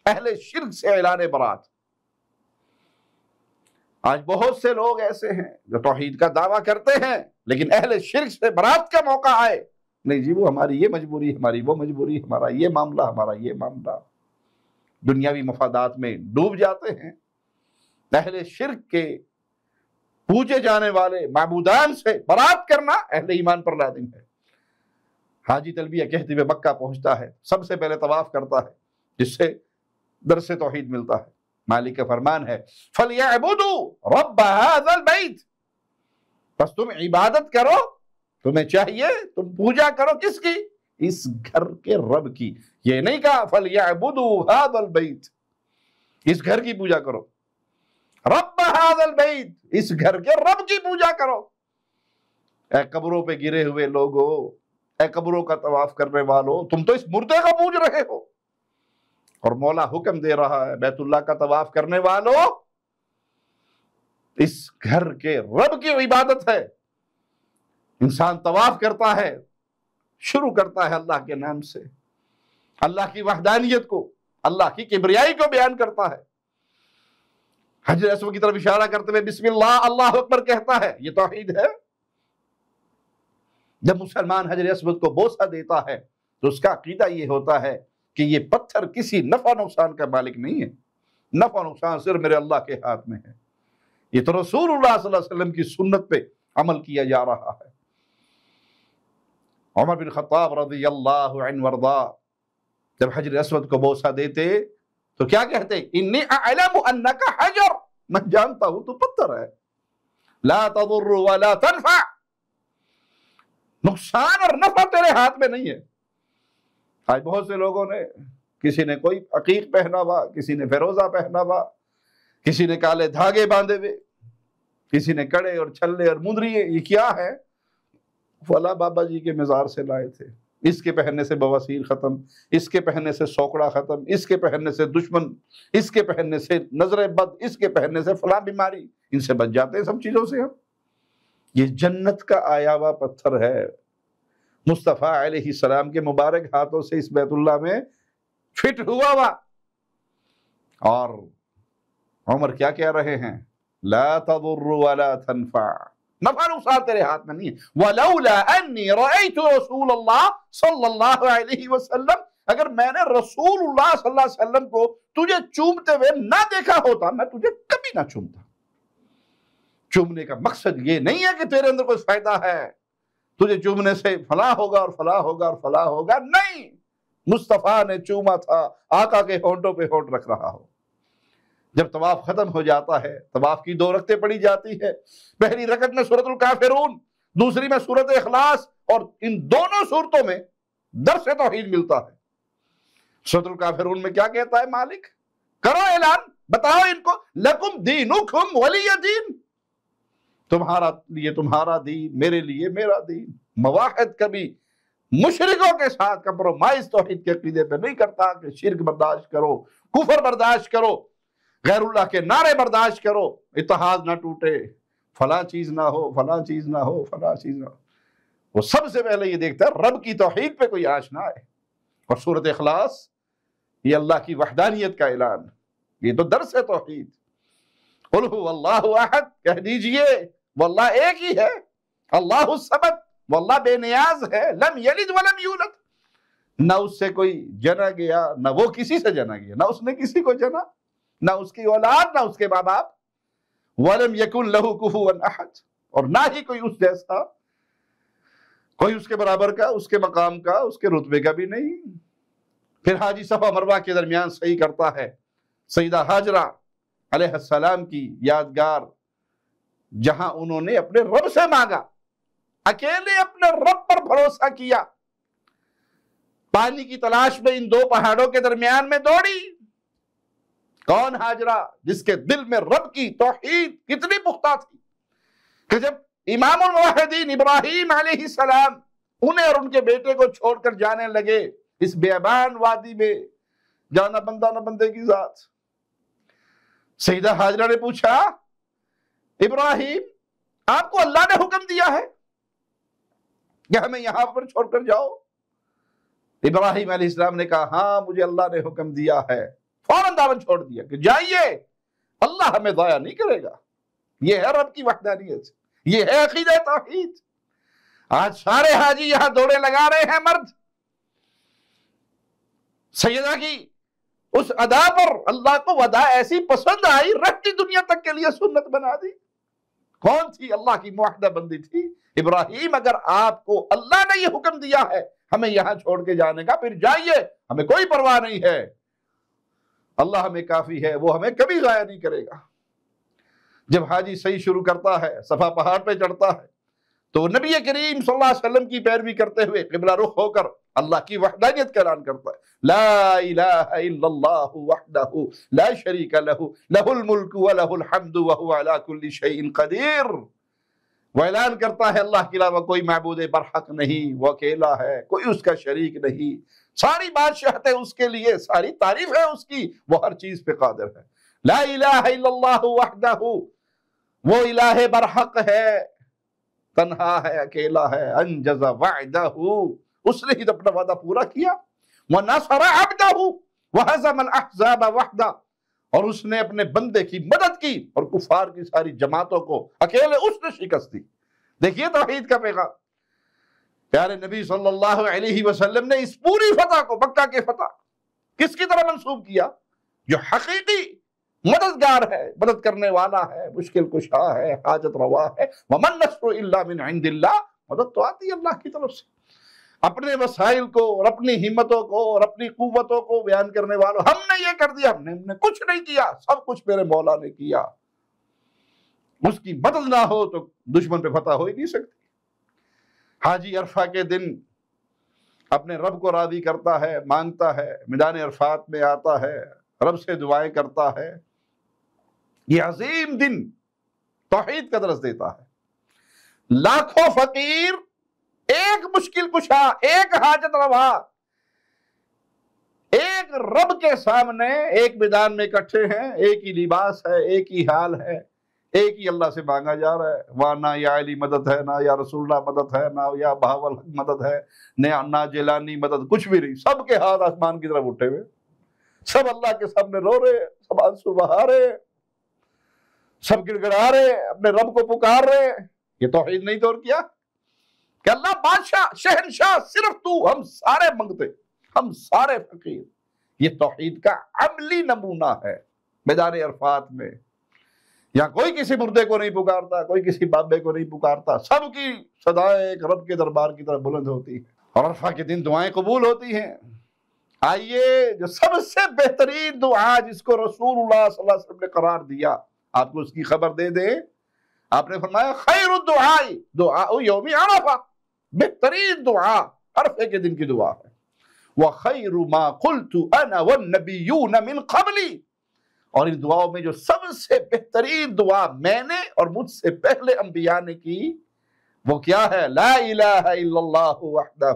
Speaker 1: اہل شرک سے اعلان برات. آج بہت سے لوگ ایسے ہیں جو توحید کا دعویٰ کرتے ہیں لیکن اہل شرک سے برات کا موقع آئے، نہیں جی وہ ہماری یہ مجبوری، ہماری وہ مجبوری، ہمارا یہ معاملہ، ہمارا یہ معاملہ. دنیاوی مفادات میں ڈوب جاتے ہیں. اہل شرک کے پوجے جانے والے معبودان سے برات کرنا اہل ایمان پر لازم ہے. حاجی تلبیہ کہتے ہوئے مکہ پہنچتا ہے، سب سے پہلے طواف کرتا ہے جس سے درس توحید ملتا ہے. مالک کا فرمان ہے فَلْيَعْبُدُوا رَبَّ هَذَا الْبَيْتِ، بس تم عبادت کرو، تمہیں چاہیے تم پوجا کرو کس کی؟ اس گھر کے رب کی. یہ نہیں کہا فَلْيَعْبُدُوا هَذَا الْبَيْتِ، اس گھر کی پوجا کرو. رب هذا البیت، اس گھر کے رب کی پوجا کرو. اے قبروں پہ گرے ہوئے لوگو، اے قبروں کا طواف کرنے والو، تم تو اس مردے کو پوج رہے ہو، اور مولا حکم دے رہا ہے بیت اللہ کا طواف کرنے والو اس گھر کے رب کی عبادت ہے. انسان طواف کرتا ہے، شروع کرتا ہے اللہ کے نام سے، اللہ کی وحدانیت کو، اللہ کی کبریائی کو بیان کرتا ہے. حجر اسود کی طرف اشارہ کرتے ہوئے بسم اللہ اللہ اکبر کہتا ہے. یہ توحید ہے. جب مسلمان حجر اسود کو بوسہ دیتا ہے تو اس کا عقیدہ یہ ہوتا ہے کہ یہ پتھر کسی نفع نقصان کا مالک نہیں ہے، نفع نقصان صرف میرے اللہ کے ہاتھ میں ہے. یہ تو رسول اللہ صلی اللہ علیہ وسلم کی سنت پہ عمل کیا جا رہا ہے. عمر بن خطاب رضی اللہ عنہ وارضا جب حجر اسود کو بوسہ دیتے تو کیا کہتے؟ انی اعلم انک حجر، میں جانتا ہوں تو پتھر ہے. لا تضر ولا تنفع، نقصان اور نفع تیرے ہاتھ میں نہیں ہے. آج بہت سے لوگوں نے، کسی نے کوئی عقیق پہنا ہوا، کسی نے فیروزہ پہنا ہوا، کسی نے کالے دھاگے باندھے ہوئے، کسی نے کڑے اور چھلے اور مندریے. یہ کیا ہے؟ فلاں بابا جی کے مزار سے لائے تھے. اس کے پہننے سے بواسیر ختم، اس کے پہننے سے سوکڑا ختم، اس کے پہننے سے دشمن، اس کے پہننے سے نظر بد، اس کے پہننے سے فلاں بیماری. ان سے بچ جاتے ہیں سب چیزوں سے ہم. یہ جنت کا آیا ہوا پتھر ہے، مصطفیٰ علیہ السلام کے مبارک ہاتھوں سے اس بیت اللہ میں فٹ ہوا ہوا. اور عمر کیا کہہ رہے ہیں؟ لا تضر ولا تنفع، نفع نقصان تیرے ہاتھ میں نہیں ہے. وَلَوْلَا أَنِّي رَأَيْتُ رَسُولَ اللَّهِ صلی اللہ علیہ وسلم، اگر میں نے رسول اللہ صلی اللہ علیہ وسلم کو تجھے چومتے ہوئے نہ دیکھا ہوتا، میں تجھے کبھی نہ چومتا. چومنے کا مقصد یہ نہیں ہے کہ تیرے اندر کوئی فائدہ ہے، تجھے چومنے سے فلاں ہوگا اور فلاں ہوگا اور فلاں ہوگا. نہیں، مصطفیٰ نے چوما تھا، آقا کے ہونٹوں پہ ہونٹ رکھ رہا ہو. جب طواف ختم ہو جاتا ہے، طواف کی 2 رکعتیں پڑھی جاتی ہے. پہلی رکعت میں سورۃ الکافرون، دوسری میں سورۃ اخلاص، اور ان دونوں سورتوں میں درس توحید ملتا ہے. سورۃ الکافرون میں کیا کہتا ہے مالک؟ کرو اعلان، بتاؤ ان کو، لکم دینکم ولی دین، تمہارا لیے تمہارا دین، میرے لیے میرا دین. مواحد کبھی مشرکوں کے ساتھ کمپرومائز توحید کے عقیدے پہ نہیں کرتا کہ شرک برداشت کرو، کفر برداشت کرو، غیر اللہ کے نعرے برداشت کرو، اتحاد نہ ٹوٹے، فلاں چیز نہ ہو، فلاں چیز نہ ہو، فلاں چیز نہ ہو. وہ سب سے پہلے یہ دیکھتا ہے رب کی توحید پہ کوئی آنچ نہ آئے. اور سورۃ اخلاص یہ اللہ کی وحدانیت کا اعلان، یہ تو درس ہے توحید. قل هو اللہ احد، کہہ دیجئے وہ اللہ ایک ہی ہے. اللہ الصمد، وہ اللہ بے نیاز ہے. لم یلد ولم یولد، نہ اس سے کوئی جنا گیا، نہ وہ کسی سے جنا گیا، نہ اس نے کسی کو جنا، نہ اس کی اولاد، نہ اس کے ماں باپ. ولم یکن لہ کفوا احد، اور نہ ہی کوئی اس جیسا، کوئی اس کے برابر کا، اس کے مقام کا، اس کے رتبے کا بھی نہیں. پھر حاجی صفا مروہ کے درمیان صحیح کرتا ہے. سیدہ ہاجرہ علیہ السلام کی یادگار، جہاں انہوں نے اپنے رب سے مانگا، اکیلے اپنے رب پر بھروسہ کیا، پانی کی تلاش میں ان 2 پہاڑوں کے درمیان میں دوڑی. کون ہاجرہ؟ جس کے دل میں رب کی توحید کتنی پختہ تھی کہ جب امام الموحدین ابراہیم علیہ السلام انہیں اور ان کے بیٹے کو چھوڑ کر جانے لگے اس بیابان وادی میں، جانا بندہ نہ بندے کی ذات، سیدہ ہاجرہ نے پوچھا، ابراہیم آپ کو اللہ نے حکم دیا ہے کہ ہمیں یہاں پر چھوڑ کر جاؤ؟ ابراہیم علیہ السلام نے کہا ہاں مجھے اللہ نے حکم دیا ہے. فوراً دعوت چھوڑ دیا کہ جائیے، اللہ ہمیں ضائع نہیں کرے گا. یہ ہے رب کی وحدانیت، یہ ہے عقیدہ توحید. آج سارے حاجی یہاں دوڑے لگا رہے ہیں مرد. سیدہ کی اس ادا پر اللہ کو ادا ایسی پسند آئی، رہتی دنیا تک کے لیے سنت بنا دی. کون تھی؟ اللہ کی موحدہ بندی تھی. ابراہیم اگر آپ کو اللہ نے یہ حکم دیا ہے ہمیں یہاں چھوڑ کے جانے کا، پھر جائیے، ہمیں کوئی پرواہ نہیں ہے، اللہ ہمیں کافی ہے، وہ ہمیں کبھی ضائع نہیں کرے گا. جب حاجی صحیح شروع کرتا ہے، صفا پہاڑ پہ چڑھتا ہے، تو نبی کریم صلی اللہ علیہ وسلم کی پیروی کرتے ہوئے قبلہ رخ ہو کر اللہ کی وحدانیت کا اعلان کرتا ہے. لا الہ الا اللہ وحدہ لا شریک لہ، لہ الملک ولہ الحمد وہو علی کل شیء قدیر. وہ اعلان کرتا ہے اللہ کے علاوہ کوئی معبود برحق نہیں، وہ اکیلا ہے، کوئی اس کا شریک نہیں، ساری بادشاہت ہے اس کے لیے، ساری تعریف ہے اس کی، وہ ہر چیز پہ قادر ہے. لا الہ الا اللہ وحدہ، وہ الہ برحق ہے، تنہا ہے، اکیلا ہے. انجز وعدہ، اس نے ہی اپنا وعدہ پورا کیا. ونصر عبدہ وہزم الاحزاب وحدہ، اور اس نے اپنے بندے کی مدد کی اور کفار کی ساری جماعتوں کو اکیلے اس نے شکست دی. دیکھیے توحید کا پیغام. پیارے نبی صلی اللہ علیہ وسلم نے اس پوری فتح کو، مکہ کے فتح، کس کی طرح منسوب کیا؟ جو حقیقی مددگار ہے، مدد کرنے والا ہے، مشکل کشا ہے، حاجت روا ہے. وَمَن نَصْرُ إِلَّا مِنْ عِنْدِ اللَّهِ، مدد تو آتی ہے اللہ کی طرف سے. اپنے وسائل کو اور اپنی ہمتوں کو اور اپنی قوتوں کو بیان کرنے والوں، ہم نے یہ کر دیا، ہم نے کچھ نہیں کیا، سب کچھ میرے مولا نے کیا. اس کی مدد نہ ہو تو دشمن پہ فتح ہو ہی نہیں سکتی۔ حاجی عرفہ کے دن اپنے رب کو راضی کرتا ہے، مانگتا ہے، میدان عرفات میں آتا ہے، رب سے دعائیں کرتا ہے۔ یہ عظیم دن توحید کا درس دیتا ہے۔ لاکھوں فقیر ایک مشکل کشا، ایک حاجت روا، ایک رب کے سامنے ایک میدان میں اکٹھے ہیں، ایک ہی لباس ہے، ایک ہی حال ہے، ایک ہی اللہ سے مانگا جا رہا ہے۔ وہاں نہ یا علی مدد ہے، نہ یا رسول اللہ مدد ہے، نہ یا بہاول حق مدد ہے، نہ جیلانی مدد، کچھ بھی نہیں۔ سب کے ہاتھ آسمان کی طرف اٹھے ہوئے، سب اللہ کے سامنے رو رہے، سب آنسو بہا رہے، سب گڑ گڑا رہے، اپنے رب کو پکار رہے۔ یہ توحید نہیں تو اور کیا؟ کہ اللہ بادشاہ شہنشاہ صرف تو، ہم سارے منگتے، ہم سارے فقیر۔ یہ توحید کا عملی نمونہ ہے میدان عرفات میں۔ یہاں کوئی کسی مردے کو نہیں پکارتا، کوئی کسی بابے کو نہیں پکارتا، سب کی صدائیں ایک رب کے دربار کی طرف بلند ہوتی ہیں، اور عرفہ کے دن دعائیں قبول ہوتی ہیں۔ آئیے جو سب سے بہترین دعا جس کو رسول اللہ صلی اللہ علیہ وسلم نے قرار دیا، آپ کو اس کی خبر دے دیں۔ آپ نے فرمایا خیر الدعاء دعاء یوم عرفہ، بہترین دعا عرفے کے دن کی دعا ہے۔ وَخَيْرُ مَا قُلْتُ أَنَا وَالنَّبِيُّونَ مِنْ قَبْلِي، اور ان دعاؤں میں جو سب سے بہترین دعا میں نے اور مجھ سے پہلے انبیاء نے کی وہ کیا ہے؟ لا الہ الا اللہ وحدہ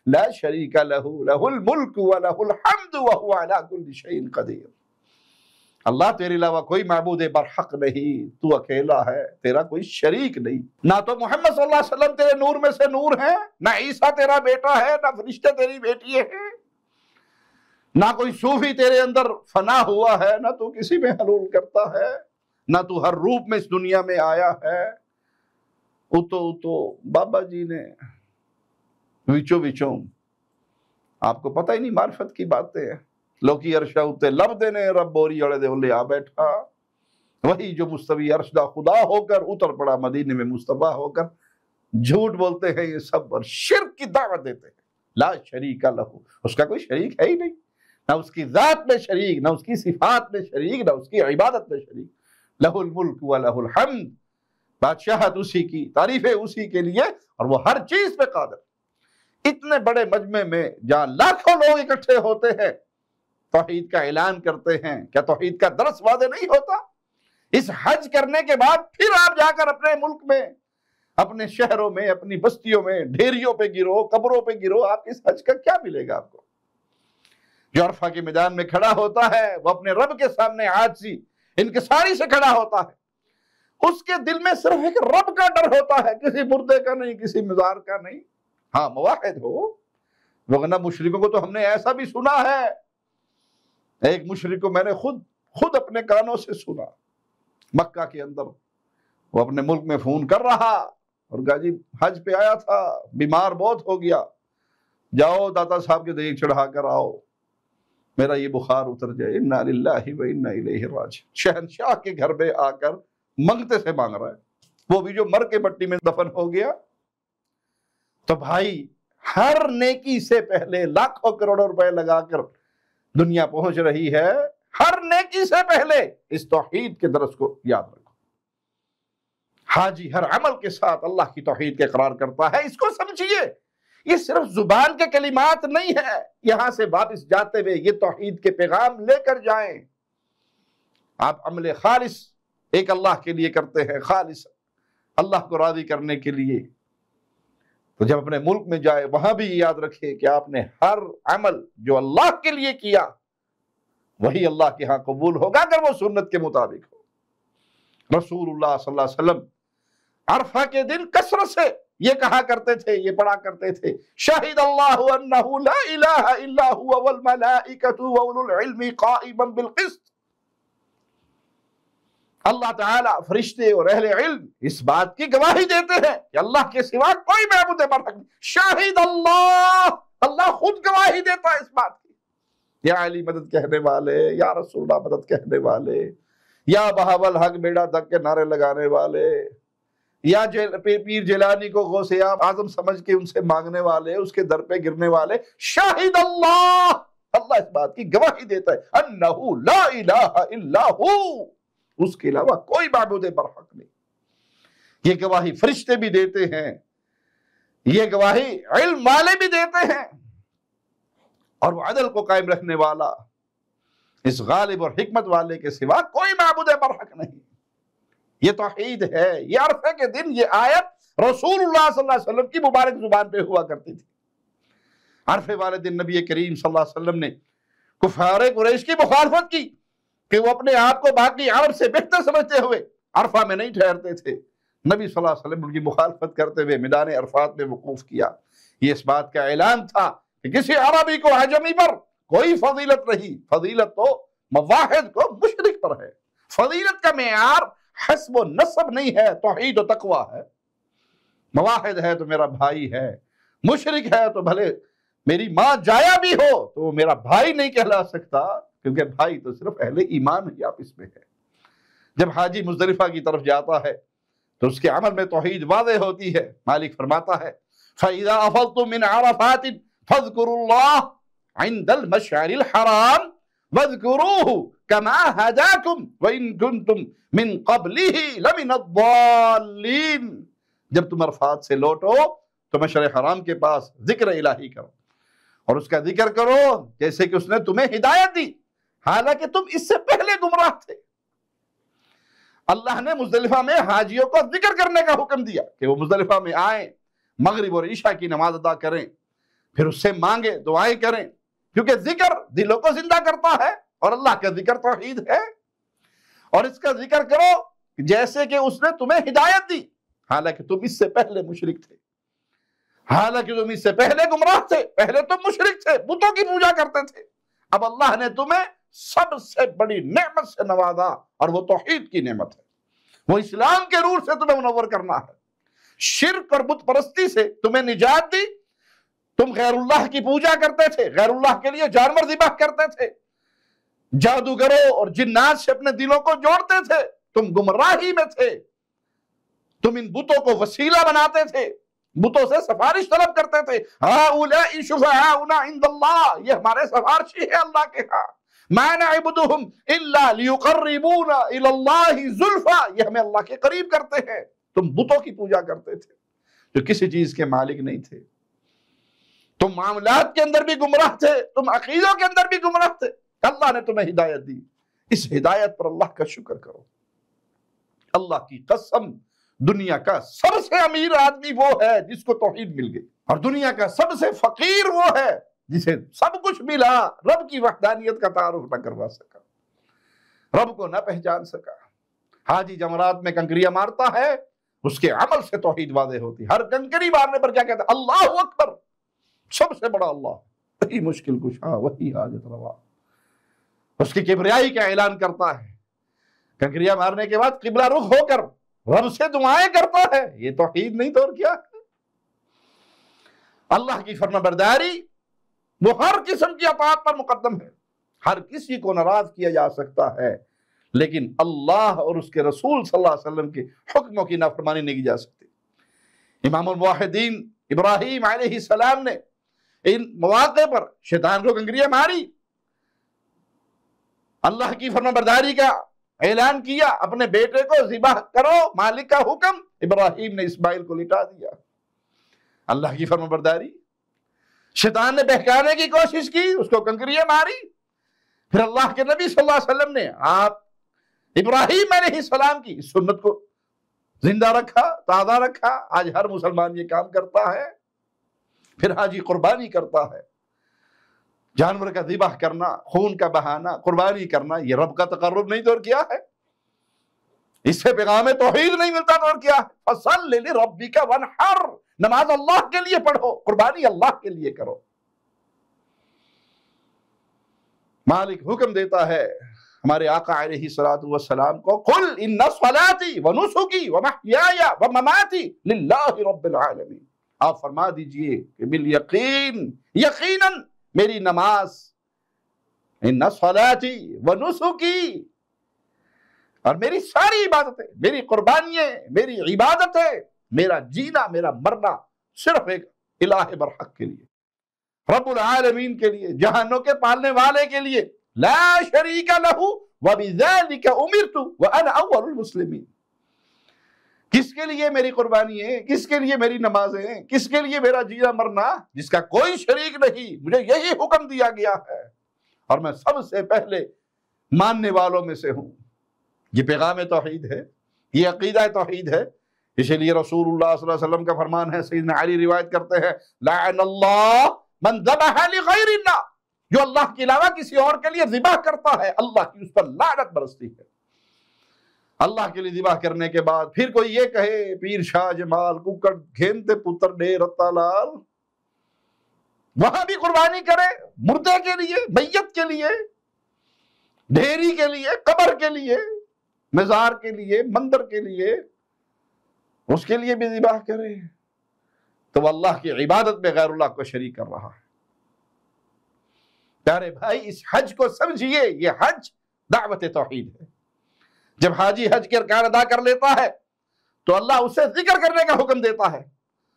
Speaker 1: لا شریک لہ لہ الملک ولہ الحمد وہو علی کل شیء قدیر۔ اللہ تیرے علاوہ کوئی معبود برحق نہیں، تو اکیلا ہے، تیرا کوئی شریک نہیں۔ نہ تو محمد صلی اللہ علیہ وسلم تیرے نور میں سے نور ہے، نہ عیسیٰ تیرا بیٹا ہے، نہ فرشتے تیری بیٹی ہیں، نہ کوئی صوفی تیرے اندر فنا ہوا ہے، نہ تو کسی میں حلول کرتا ہے، نہ تو ہر روپ میں اس دنیا میں آیا ہے۔ اتو بابا جی نے وچوں وچوں، آپ کو پتہ ہی نہیں معرفت کی باتیں ہیں۔ لوکی عرشہ اتے لب دینے رب بوری اڑے دے اولے آ بیٹھا، وہی جو مستوی عرش دا خدا ہو کر اتر پڑا مدینے میں مصطفیٰ ہو کر۔ جھوٹ بولتے ہیں یہ سب اور شرک کی دعوت دیتے ہیں۔ لا شریک لہ، اس کا کوئی شریک ہے ہی نہیں، نہ اس کی ذات میں شریک، نہ اس کی صفات میں شریک، نہ اس کی عبادت میں شریک۔ لہ الملک ولہ الحمد، بادشاہت اسی کی، تعریفیں اسی کے لیے، اور وہ ہر چیز پہ قادر۔ اتنے بڑے مجمع میں جہاں لاکھوں لوگ اکٹھے ہوتے ہیں، توحید کا اعلان کرتے ہیں، کیا توحید کا درس واضح نہیں ہوتا؟ اس حج کرنے کے بعد پھر آپ جا کر اپنے ملک میں، اپنے شہروں میں، اپنی بستیوں میں ڈھیریوں پہ گرو، قبروں پہ گرو، آپ اس حج کا کیا ملے گا آپ کو؟ جو عرفہ کے میدان میں کھڑا ہوتا ہے وہ اپنے رب کے سامنے عاجزی انکساری سے کھڑا ہوتا ہے۔ اس کے دل میں صرف ایک رب کا ڈر ہوتا ہے، کسی مردے کا نہیں، کسی مزار کا نہیں۔ ہاں موحد ہو، وگرنہ مشرکوں کو تو ہم نے ایسا بھی سنا ہے، ایک مشرک کو میں نے خود اپنے کانوں سے سنا، مکہ کے اندر وہ اپنے ملک میں فون کر رہا اور کہا جی حج پہ آیا تھا، بیمار بہت ہو گیا، جاؤ داتا صاحب کے دیگ چڑھا کر آؤ، میرا یہ بخار اتر جائے۔ انا للہ و انا الیہ راجعون۔ شہنشاہ کے گھر میں آ کر منگتے سے مانگ رہا ہے، وہ بھی جو مر کے مٹی میں دفن ہو گیا۔ تو بھائی ہر نیکی سے پہلے لاکھوں کروڑوں روپے لگا کر دنیا پہنچ رہی ہے، ہر نیکی سے پہلے اس توحید کے درس کو یاد رکھو۔ حاجی ہر عمل کے ساتھ اللہ کی توحید کے اقرار کرتا ہے، اس کو سمجھیے، یہ صرف زبان کے کلمات نہیں ہے، یہاں سے واپس جاتے ہوئے یہ توحید کے پیغام لے کر جائیں۔ آپ عمل خالص ایک اللہ کے لیے کرتے ہیں، خالص اللہ کو راضی کرنے کے لیے، تو جب اپنے ملک میں جائے وہاں بھی یاد رکھے کہ آپ نے ہر عمل جو اللہ کے لیے کیا وہی اللہ کے ہاں قبول ہوگا اگر وہ سنت کے مطابق ہو۔ رسول اللہ صلی اللہ علیہ وسلم عرفہ کے دن کثرت سے یہ کہا کرتے تھے، یہ پڑھا کرتے تھے، شہد اللہ انہ لا الہ الا هو والملائکۃ واولو العلم قائما بالقسط۔ اللہ تعالیٰ، فرشتے اور اہل علم اس بات کی گواہی دیتے ہیں کہ اللہ کے سوا کوئی معبود برحق نہیں۔ شاہد اللہ، اللہ خود گواہی دیتا ہے اس بات کی۔ یا علی مدد کہنے والے، یا رسول اللہ مدد کہنے والے، یا بہاول حق بیڑا تک کے نعرے لگانے والے، یا پیر جیلانی کو غوث اعظم سمجھ کے ان سے مانگنے والے، اس کے در پہ گرنے والے، شاہد اللہ، اللہ اس بات کی گواہی دیتا ہے انہ لا الہ الا ہو، اس کے علاوہ کوئی معبود برحق نہیں۔ یہ گواہی فرشتے بھی دیتے ہیں، یہ گواہی علم والے بھی دیتے ہیں، اور وہ عدل کو قائم رکھنے والا اس غالب اور حکمت والے کے سوا کوئی معبود برحق نہیں۔ یہ توحید ہے۔ یہ عرفے کے دن یہ آیت رسول اللہ صلی اللہ علیہ وسلم کی مبارک زبان پہ ہوا کرتی تھی۔ عرفے والے دن نبی کریم صلی اللہ علیہ وسلم نے کفار قریش کی مخالفت کی کہ وہ اپنے آپ کو باقی عرب سے بہتر سمجھتے ہوئے عرفہ میں نہیں ٹھہرتے تھے۔ نبی صلی اللہ علیہ وسلم ان کی مخالفت کرتے ہوئے میدان عرفات میں وقوف کیا۔ یہ اس بات کا اعلان تھا کہ کسی عربی کو عجمی پر کوئی فضیلت نہیں، فضیلت تو مواحد کو مشرک پر ہے۔ فضیلت کا معیار حسب و نسب نہیں ہے، توحید و تقوی ہے۔ مواحد ہے تو میرا بھائی ہے، مشرک ہے تو بھلے میری ماں جایا بھی ہو تو وہ میرا بھائی نہیں کہلا سکتا، کیونکہ بھائی تو صرف اہل ایمان ہی آپس میں ہے۔ جب حاجی مزدلفہ کی طرف جاتا ہے تو اس کے عمل میں توحید واضح ہوتی ہے۔ مالک فرماتا ہے فَإِذَا أَفَضْتُم مِّنْ عَرَفَاتٍ فَاذْكُرُوا اللَّهَ عِندَ الْمَشْعَرِ الْحَرَامِ وَاذْكُرُوهُ كَمَا هَدَاكُمْ وَإِن كُنتُم مِّن قَبْلِهِ لَمِنَ الضَّالِّينَ۔ جب تم عرفات سے لوٹو تو مشعر حرام کے پاس ذکر الہی کرو اور اس کا ذکر کرو جیسے کہ اس نے تمہیں ہدایت دی، حالانکہ تم اس سے پہلے گمراہ تھے۔ اللہ نے مزدلفہ میں حاجیوں کو ذکر کرنے کا حکم دیا کہ وہ مزدلفہ میں آئیں، مغرب اور عشاء کی نماز ادا کریں، پھر اس سے مانگیں، دعائیں کریں، کیونکہ ذکر دلوں کو زندہ کرتا ہے اور اللہ کا ذکر توحید ہے۔ اور اس کا ذکر کرو جیسے کہ اس نے تمہیں ہدایت دی، حالانکہ تم اس سے پہلے مشرک تھے، حالانکہ تم اس سے پہلے گمراہ تھے، پہلے تم مشرک تھے، بتوں کی پوجا کرتے تھے۔ اب اللہ نے تمہیں سب سے بڑی نعمت سے نوازا اور وہ توحید کی نعمت ہے۔ وہ اسلام کے نور سے تمہیں منور کرنا ہے، شرک اور بت پرستی سے تمہیں نجات دی۔ تم غیر اللہ کی پوجا کرتے تھے، غیر اللہ کے لیے جانور ذبح کرتے تھے، جادوگروں اور جنات سے اپنے دلوں کو جوڑتے تھے، تم گمراہی میں تھے، تم ان بتوں کو وسیلہ بناتے تھے، بتوں سے سفارش طلب کرتے تھے۔ ہؤلاء شفعاؤنا عند اللہ، یہ ہمارے سفارشی ہے اللہ کے ہاں۔ ما نعبدهم الا ليقربونا الى الله زلفا، یہ ہمیں اللہ کے قریب کرتے ہیں۔ تم بتوں کی پوجا کرتے تھے جو کسی چیز کے مالک نہیں تھے، تم معاملات کے اندر بھی گمراہ تھے، تم عقیدوں کے اندر بھی گمراہ تھے۔ اللہ نے تمہیں ہدایت دی، اس ہدایت پر اللہ کا شکر کرو۔ اللہ کی قسم، دنیا کا سب سے امیر آدمی وہ ہے جس کو توحید مل گئی، اور دنیا کا سب سے فقیر وہ ہے جسے سب کچھ ملا، رب کی وحدانیت کا تعارف نہ کروا سکا، رب کو نہ پہچان سکا۔ حاجی جمرات میں کنکریاں مارتا ہے، اس کے عمل سے توحید واضح ہوتی، ہر کنکری مارنے پر کیا کہتا ہے؟ اللہ اکبر، سب سے بڑا اللہ، وہی مشکل کشا، وہی حاجت روا۔ اس کی کبریائی کا اعلان کرتا ہے، کنکریاں مارنے کے بعد قبلہ رخ ہو کر رب سے دعائیں کرتا ہے۔ یہ توحید نہیں تو اور کیا ہے؟ اللہ کی فرما برداری وہ ہر قسم کی اطاعت پر مقدم ہے۔ ہر کسی کو ناراض کیا جا سکتا ہے، لیکن اللہ اور اس کے رسول صلی اللہ علیہ وسلم کے حکموں کی نافرمانی نہیں کی جا سکتی۔ امام الموحدین ابراہیم علیہ السلام نے ان مواقع پر شیطان کو کنکریاں ماری، اللہ کی فرما برداری کا اعلان کیا، اپنے بیٹے کو ذبح کرو، مالک کا حکم، ابراہیم نے اسماعیل کو لٹا دیا۔ اللہ کی فرما برداری۔ شیطان نے بہکانے کی کوشش کی، اس کو کنکریاں ماری، پھر اللہ کے نبی صلی اللہ علیہ وسلم نے آپ ابراہیم علیہ السلام کی سنت کو زندہ رکھا، تازہ رکھا۔ آج ہر مسلمان یہ کام کرتا ہے، پھر حاجی قربانی کرتا ہے، جانور کا ذبح کرنا، خون کا بہانا، قربانی کرنا، یہ رب کا تقرب نہیں تو اور کیا ہے؟ اس سے پیغام توحید نہیں ملتا تو اور کیا ہے؟ فَصَلِّ لِرَبِّكَ وَانْحَرْ، نماز اللہ کے لیے پڑھو، قربانی اللہ کے لیے کرو۔ مالک حکم دیتا ہے ہمارے آقا علیہ الصلوۃ والسلام کو، قُلْ إِنَّ صَلَاتِي وَنُسُكِي وَمَحْيَايَ وَمَمَاتِي لِلَّهِ رَبِّ الْعَالَمِينَ، آپ فرما دیجئے کہ بالیقین، یقیناً میری نماز، ان صلاتی و نسکی، اور میری ساری عبادتیں، میری قربانیاں، میری عبادتیں، میرا جینا، میرا مرنا صرف ایک الہ برحق کے لیے، رب العالمین کے لیے، جہانوں کے پالنے والے کے لیے، لا شریک لہ وبذالک امرت وانا اول المسلمین۔ کس کے لیے میری قربانی ہے؟ کس کے لیے میری نمازیں ہیں؟ کس کے لیے میرا جینا مرنا؟ جس کا کوئی شریک نہیں، مجھے یہی حکم دیا گیا ہے اور میں سب سے پہلے ماننے والوں میں سے ہوں۔ یہ پیغام توحید ہے، یہ عقیدہ توحید ہے۔ اسی لیے رسول اللہ صلی اللہ علیہ وسلم کا فرمان ہے، سیدنا علی روایت کرتے ہیں، لعن اللہ من ذبح لغیر اللہ، جو اللہ کے علاوہ کسی اور کے لیے ذبح کرتا ہے اللہ کی اس پر لعنت برستی ہے۔ اللہ کے لیے ذبح کرنے کے بعد پھر کوئی یہ کہے پیر شاہ جمال ککڑ گھینتے پتر ڈے رتا لال، وہاں بھی قربانی کرے مردے کے لیے، میت کے لیے، ڈھیری کے لیے، قبر کے لیے، مزار کے لیے، مندر کے لیے، اس کے لیے بھی ذبح کرے، تو وہ اللہ کی عبادت میں غیر اللہ کو شریک کر رہا ہے۔ پیارے بھائی، اس حج کو سمجھیے، یہ حج دعوت توحید ہے۔ جب حاجی حج کے ارکان ادا کر لیتا ہے تو اللہ اسے ذکر کرنے کا حکم دیتا ہے،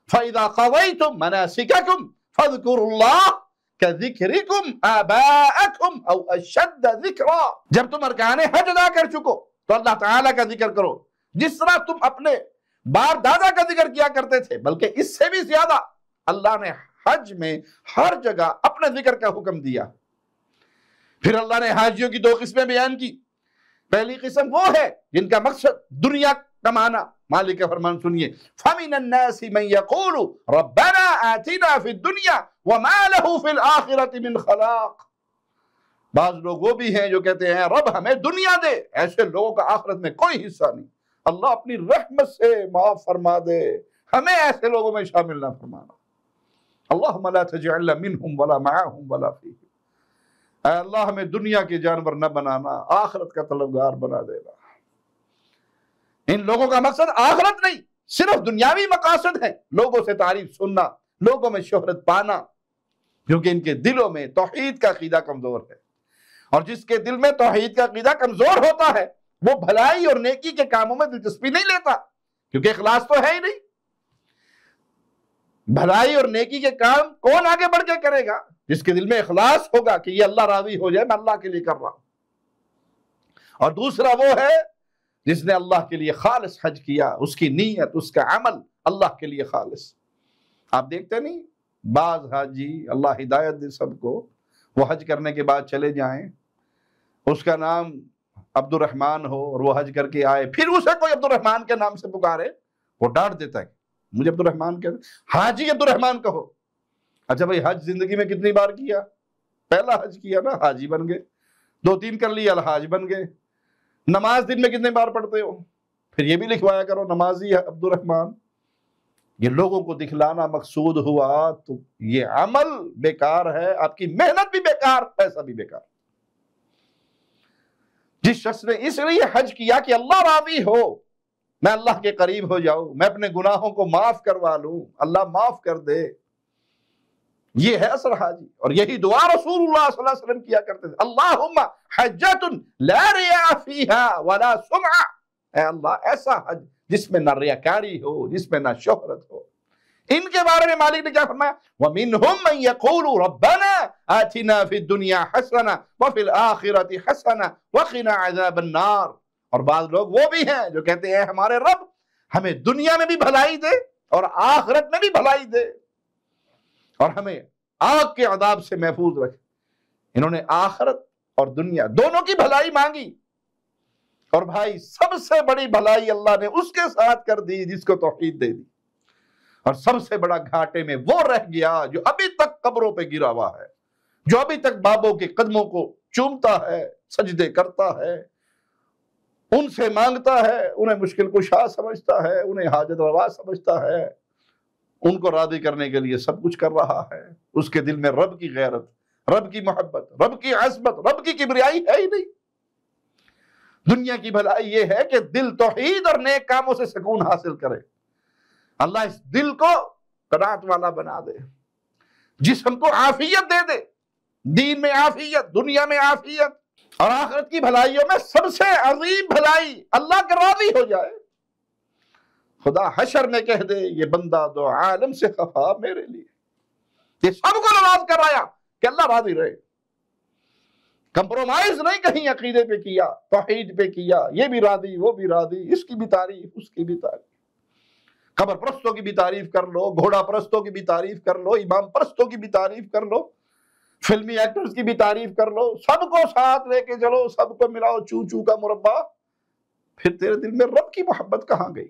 Speaker 1: فَإِذَا قَضَيْتُم مَنَاسِكَكُمْ فَاذْكُرُوا اللَّهَ كَذِكْرِكُمْ آبَاءَكُمْ أَوْ أَشَدَّ ذِكْرًا۔ جب تم ارکان حج ادا کر چکو تو اللہ تعالیٰ کا ذکر کرو جس طرح تم اپنے باپ دادا کا ذکر کیا کرتے تھے، بلکہ اس سے بھی زیادہ اللہ نے حج میں ہر جگہ اپنے ذکر کا حکم دیا۔ پھر اللہ نے حاجیوں کی دو قسمیں بیان کی۔ پہلی قسم وہ ہے جن کا مقصد دنیا کمانا۔ مالک کا فرمان سنیے، فَمِنَ النَّاسِ مَن يَقُولُ رَبَّنَا آتِنَا فِي الدُّنْيَا وَمَا لَهُ فِي الْآخِرَةِ مِنْ خَلَاقٍ۔ بعض لوگ وہ بھی ہیں جو کہتے ہیں رب ہمیں دنیا دے، ایسے لوگوں کا آخرت میں کوئی حصہ نہیں، اللہ اپنی رحمت سے معاف فرما دے، ہمیں ایسے لوگوں میں شامل نہ فرمانا۔ اللہم لا تجعلنا منہم ولا معاہم ولا فیہم۔ اے اللہ ہمیں دنیا کے جانور نہ بنانا، آخرت کا طلبگار بنا دینا۔ ان لوگوں کا مقصد آخرت نہیں، صرف دنیاوی مقاصد ہیں، لوگوں سے تعریف سننا، لوگوں میں شہرت پانا، کیونکہ ان کے دلوں میں توحید کا عقیدہ کمزور ہے، اور جس کے دل میں توحید کا عقیدہ کمزور ہوتا ہے وہ بھلائی اور نیکی کے کاموں میں دلچسپی نہیں لیتا، کیونکہ اخلاص تو ہے ہی نہیں۔ بھلائی اور نیکی کے کام کون آگے بڑھ کے کرے گا؟ جس کے دل میں اخلاص ہوگا کہ یہ اللہ راضی ہو جائے، میں اللہ کے لیے کر رہا ہوں۔ اور دوسرا وہ ہے جس نے اللہ کے لیے خالص حج کیا، اس کی نیت، اس کا عمل اللہ کے لیے خالص۔ آپ دیکھتے نہیں بعض حاجی، اللہ ہدایت دے سب کو، وہ حج کرنے کے بعد چلے جائیں، اس کا نام عبد الرحمن ہو اور وہ حج کر کے آئے، پھر اسے کوئی عبد الرحمن کے نام سے پکارے، وہ ڈانٹ دیتا ہے، مجھے عبد الرحمن کہتے، حاجی عبد الرحمن کہو۔ اچھا بھائی، حج زندگی میں کتنی بار کیا؟ پہلا حج کیا نا، حاجی بن گئے، 2-3 کر لیا، الحاج بن گئے۔ نماز دن میں کتنے بار پڑھتے ہو؟ پھر یہ بھی لکھوایا کرو نمازی عبد الرحمن۔ یہ لوگوں کو دکھلانا مقصود ہوا تو یہ عمل بیکار ہے، آپ کی محنت بھی بیکار، پیسہ بھی بیکار۔ جس شخص نے اس لیے حج کیا کہ اللہ راضی ہو، میں اللہ کے قریب ہو جاؤں، میں اپنے گناہوں کو معاف کروا لوں، اللہ معاف کر دے، یہ ہے اصل حاجی۔ اور یہی دعا رسول اللہ صلی اللہ علیہ وسلم کیا کرتے تھے، اللہم حجۃ لا ریاء فیہا ولا سمعہ، اے اللہ ایسا حج جس میں نہ ریاکاری ہو، جس میں نہ شہرت ہو۔ ان کے بارے میں مالک نے کیا فرمایا، وَمِنْهُمْ مَنْ يَقُولُ رَبَّنَا آتِنَا فِي الدُّنْيَا حَسَنَةً وَفِي الْآخِرَةِ حَسَنَةً وَقِنَا عَذَابَ النَّارِ۔ اور بعض لوگ وہ بھی ہیں جو کہتے ہیں ہمارے رب ہمیں دنیا میں بھی بھلائی دے اور آخرت میں بھی بھلائی دے، اور ہمیں آگ کے عذاب سے محفوظ رکھے۔ انہوں نے آخرت اور دنیا دونوں کی بھلائی مانگی، اور بھائی سب سے بڑی بھلائی اللہ نے اس کے ساتھ کر دی جس کو توحید دے دی، اور سب سے بڑا گھاٹے میں وہ رہ گیا جو ابھی تک قبروں پہ گرا ہوا ہے، جو ابھی تک بابوں کے قدموں کو چومتا ہے، سجدے کرتا ہے، ان سے مانگتا ہے، انہیں مشکل کشا سمجھتا ہے، انہیں حاجت روا سمجھتا ہے، ان کو راضی کرنے کے لیے سب کچھ کر رہا ہے۔ اس کے دل میں رب کی غیرت، رب کی محبت، رب کی عظمت، رب کی کبریائی ہے ہی نہیں۔ دنیا کی بھلائی یہ ہے کہ دل توحید اور نیک کاموں سے سکون حاصل کرے، اللہ اس دل کو قناعت والا بنا دے، جسم کو عافیت دے دے، دین میں عافیت، دنیا میں عافیت، اور آخرت کی بھلائیوں میں سب سے عظیم بھلائی اللہ کے راضی ہو جائے۔ خدا حشر میں کہہ دے یہ بندہ دو عالم سے خفا میرے لیے، یہ سب کو ناراض کرایا کہ اللہ راضی رہے، کمپرومائز نہیں کہیں عقیدے پہ کیا، توحید پہ کیا، یہ بھی راضی وہ بھی راضی، اس کی بھی تعریف اس کی بھی تعریف۔ قبر پرستوں کی بھی تعریف کر لو، گھوڑا پرستوں کی بھی تعریف کر لو، امام پرستوں کی بھی تعریف کر لو، فلمی ایکٹرز کی بھی تعریف کر لو، سب کو ساتھ لے کے چلو، سب کو ملاؤ چو چو کا مربع، پھر تیرے دل میں رب کی محبت کہاں گئی؟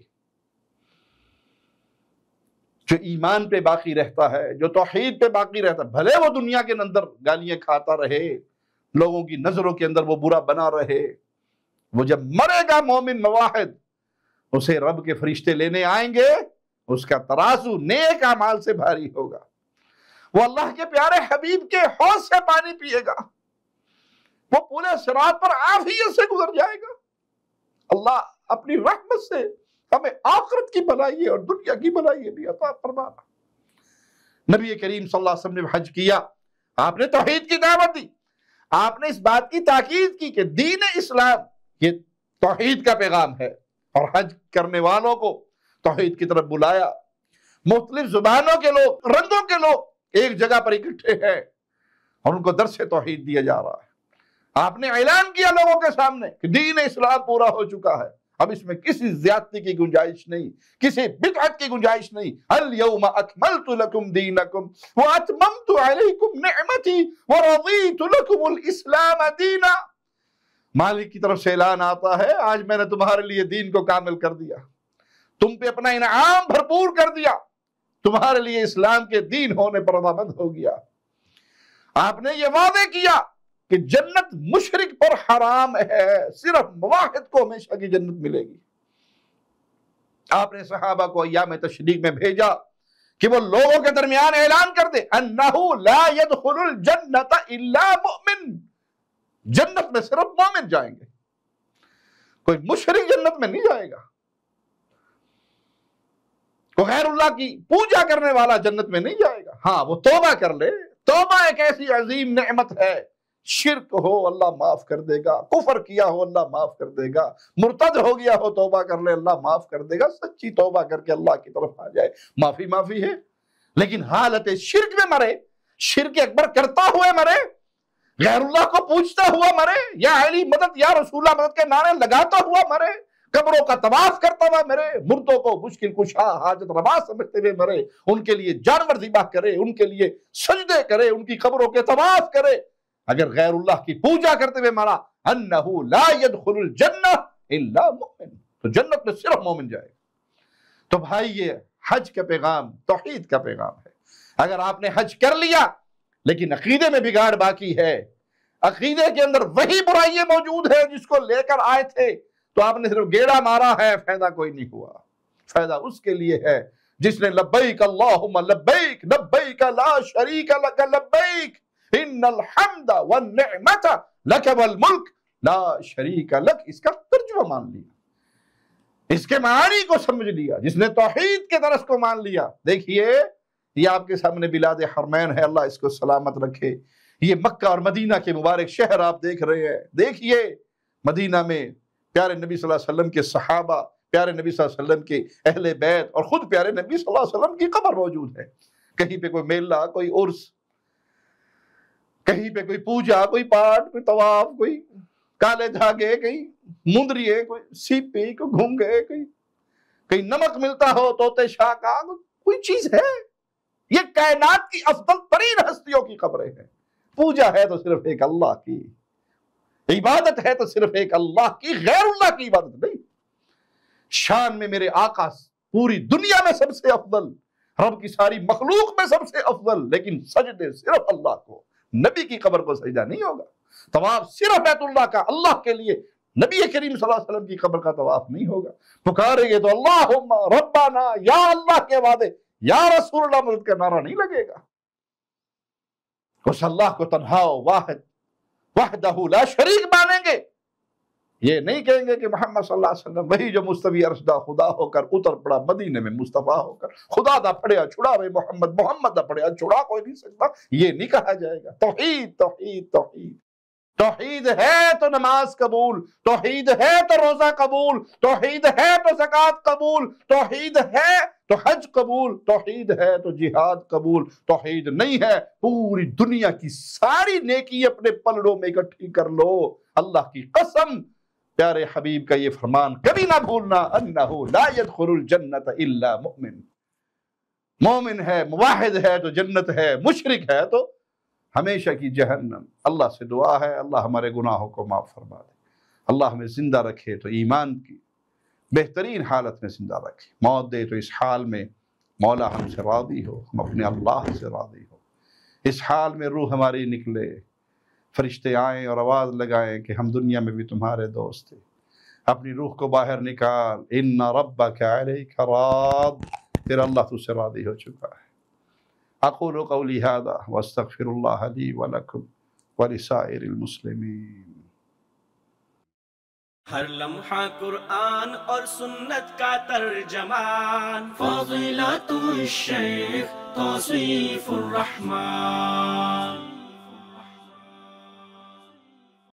Speaker 1: جو ایمان پہ باقی رہتا ہے، جو توحید پہ باقی رہتا ہے، بھلے وہ دنیا کے اندر گالیاں کھاتا رہے، لوگوں کی نظروں کے اندر وہ برا بنا رہے، وہ جب مرے گا مومن موحد، اسے رب کے فرشتے لینے آئیں گے، اس کا ترازو نیک اعمال سے بھاری ہوگا، وہ اللہ کے پیارے حبیب کے حوض سے پانی پیے گا، وہ پورے صراط پر عافیت سے گزر جائے گا۔ اللہ اپنی رحمت سے ہمیں آخرت کی بھلائی اور دنیا کی بھلائی بھی عطا فرمانا۔ نبی کریم صلی اللہ علیہ وسلم نے حج کیا، آپ نے توحید کی دعوت دی، آپ نے اس بات کی تاکید کی کہ دین اسلام یہ توحید کا پیغام ہے، اور حج کرنے والوں کو توحید کی طرف بلایا۔ مختلف زبانوں کے لوگ، رنگوں کے لوگ ایک جگہ پر اکٹھے ہیں اور ان کو درس توحید دیا جا رہا ہے۔ آپ نے اعلان کیا لوگوں کے سامنے کہ دین اسلام پورا ہو چکا ہے، اب اس میں کسی زیادتی کی گنجائش نہیں، کسی بدعت کی گنجائش نہیں۔ اليوم اکملت لکم دینکم واتممت علیکم نعمتی ورضیت لکم الاسلام دینا۔ مالک کی طرف سے اعلان آتا ہے، آج میں نے تمہارے لیے دین کو کامل کر دیا، تم پہ اپنا انعام بھرپور کر دیا، تمہارے لیے اسلام کے دین ہونے پر رضامند ہو گیا۔ آپ نے یہ وعدے کیا کہ جنت مشرک پر حرام ہے، صرف موحد کو ہمیشہ کی جنت ملے گی۔ آپ نے صحابہ کو ایام تشریق میں بھیجا کہ وہ لوگوں کے درمیان اعلان کر دے انہو لا يدخل الجنت الا مؤمن، جنت میں صرف مومن جائیں گے، کوئی مشرک جنت میں نہیں جائے گا، کوئی غیر اللہ کی پوجا کرنے والا جنت میں نہیں جائے گا۔ ہاں وہ توبہ کر لے، توبہ ایک ایسی عظیم نعمت ہے، شرک ہو اللہ معاف کر دے گا، کفر کیا ہو اللہ معاف کر دے گا، مرتد ہو گیا ہو توبہ کر لے اللہ معاف کر دے گا، سچی توبہ کر کے اللہ کی طرف آ جائے معافی ہے۔ لیکن حالت شرک میں مرے، شرک اکبر کرتا ہوئے مرے، غیر اللہ کو پوجتا ہوا مرے، یا علی مدد یا رسول اللہ مدد کے نعرے لگاتا ہوا مرے، قبروں کا طواف کرتا ہوا مرے، مردوں کو مشکل کشا حاجت روا سمجھتے ہوئے مرے، ان کے لیے جانور ذبح کرے، ان کے لیے سجدے کرے، ان کی قبروں کے طواف کرے، اگر غیر اللہ کی پوجا کرتے ہوئے مرا، انہو لا يدخل الجنہ الا مؤمن، تو جنت میں صرف مومن جائے گا۔ تو بھائی یہ حج کا پیغام توحید کا پیغام ہے۔ اگر آپ نے حج کر لیا لیکن عقیدے میں بگاڑ باقی ہے، عقیدے کے اندر وہی برائیاں موجود ہیں جس کو لے کر آئے تھے، تو آپ نے صرف گیڑا مارا ہے، فائدہ کوئی نہیں ہوا۔ فائدہ اس کے لیے ہے جس نے لبیک اللہم لبیک لبیک لا شریک لک لبیک ان الحمد والنعمت لک والملک لا شریک لک، اس کا ترجمہ مان لیا، اس کے معانی کو سمجھ لیا، جس نے توحید کے درس کو مان لیا۔ دیکھیے یہ آپ کے سامنے بلاد حرمین ہے، اللہ اس کو سلامت رکھے، یہ مکہ اور مدینہ کے مبارک شہر آپ دیکھ رہے ہیں۔ دیکھیے مدینہ میں پیارے نبی صلی اللہ علیہ وسلم کے صحابہ، پیارے نبی صلی اللہ علیہ وسلم کے اہل بیت اور خود پیارے نبی صلی اللہ علیہ وسلم کی قبر موجود ہے۔ کہیں پہ کوئی میلہ، کوئی عرس، کہیں پہ کوئی پوجا، کوئی پاٹ، کوئی طواف، کوئی کالے دھاگے، کہیں مندریے، کوئی سیپی، کوئی گھونگے، کہیں نمک ملتا ہو طوطے شاہ کا، کوئی چیز ہے؟ یہ کائنات کی افضل ترین ہستیوں کی قبریں ہیں۔ پوجا ہے تو صرف ایک اللہ کی، عبادت ہے تو صرف ایک اللہ کی، غیر اللہ کی عبادت نہیں۔ شان میں میرے آقا پوری دنیا میں سب سے افضل، رب کی ساری مخلوق میں سب سے افضل، لیکن سجدے صرف اللہ کو، نبی کی قبر کو سجدہ نہیں ہوگا۔ طواف صرف بیت اللہ کا، اللہ کے لیے، نبی کریم صلی اللہ علیہ وسلم کی قبر کا طواف نہیں ہوگا۔ پکاریں گے تو اللہم ربنا، یا اللہ کے وعدے، یا رسول اللہ مدد کا نعرہ نہیں لگے گا۔ اس اللہ کو تنہا واحد وحدہ لا شریک مانیں گے، یہ نہیں کہیں گے کہ محمد صلی اللہ علیہ وسلم وہی جو مستوی عرش دا خدا ہو کر اتر پڑا مدینے میں مصطفیٰ ہو کر، خدا دا پڑیا چھڑا وے محمد، محمد دا پڑیا چھڑا کوئی نہیں سکتا، یہ نہیں کہا جائے گا۔ توحید توحید توحید، توحید ہے تو نماز قبول، توحید ہے تو روزہ قبول، توحید ہے تو زکوٰۃ قبول، توحید ہے تو حج قبول، توحید ہے تو جہاد قبول، توحید نہیں ہے پوری دنیا کی ساری نیکی اپنے پلڑوں میں اکٹھی کر لو۔ اللہ کی قسم پیارے حبیب کا یہ فرمان کبھی نہ بھولنا، انہو لا يدخل الجنت الا مؤمن، مومن ہے، موحد ہے تو جنت ہے، مشرک ہے تو ہمیشہ کی جہنم۔ اللہ سے دعا ہے اللہ ہمارے گناہوں کو معاف فرما دے، اللہ ہمیں زندہ رکھے تو ایمان کی بہترین حالت میں زندہ رکھے، موت دے تو اس حال میں مولا ہم سے راضی ہو، ہم اپنے اللہ سے راضی ہو، اس حال میں روح ہماری نکلے، فرشتے آئیں اور آواز لگائیں کہ ہم دنیا میں بھی تمہارے دوست تھے، اپنی روح کو باہر نکال، ان ربک علیک راض، تیرا اللہ تجھ سے راضی ہو چکا ہے۔ اقول قولی ھذا واستغفر اللہ لی ولکم ولسائر المسلمین۔
Speaker 3: ہر لمحہ قرآن اور سنت کا ترجمان، فضیلت الشیخ توصیف الرحمان۔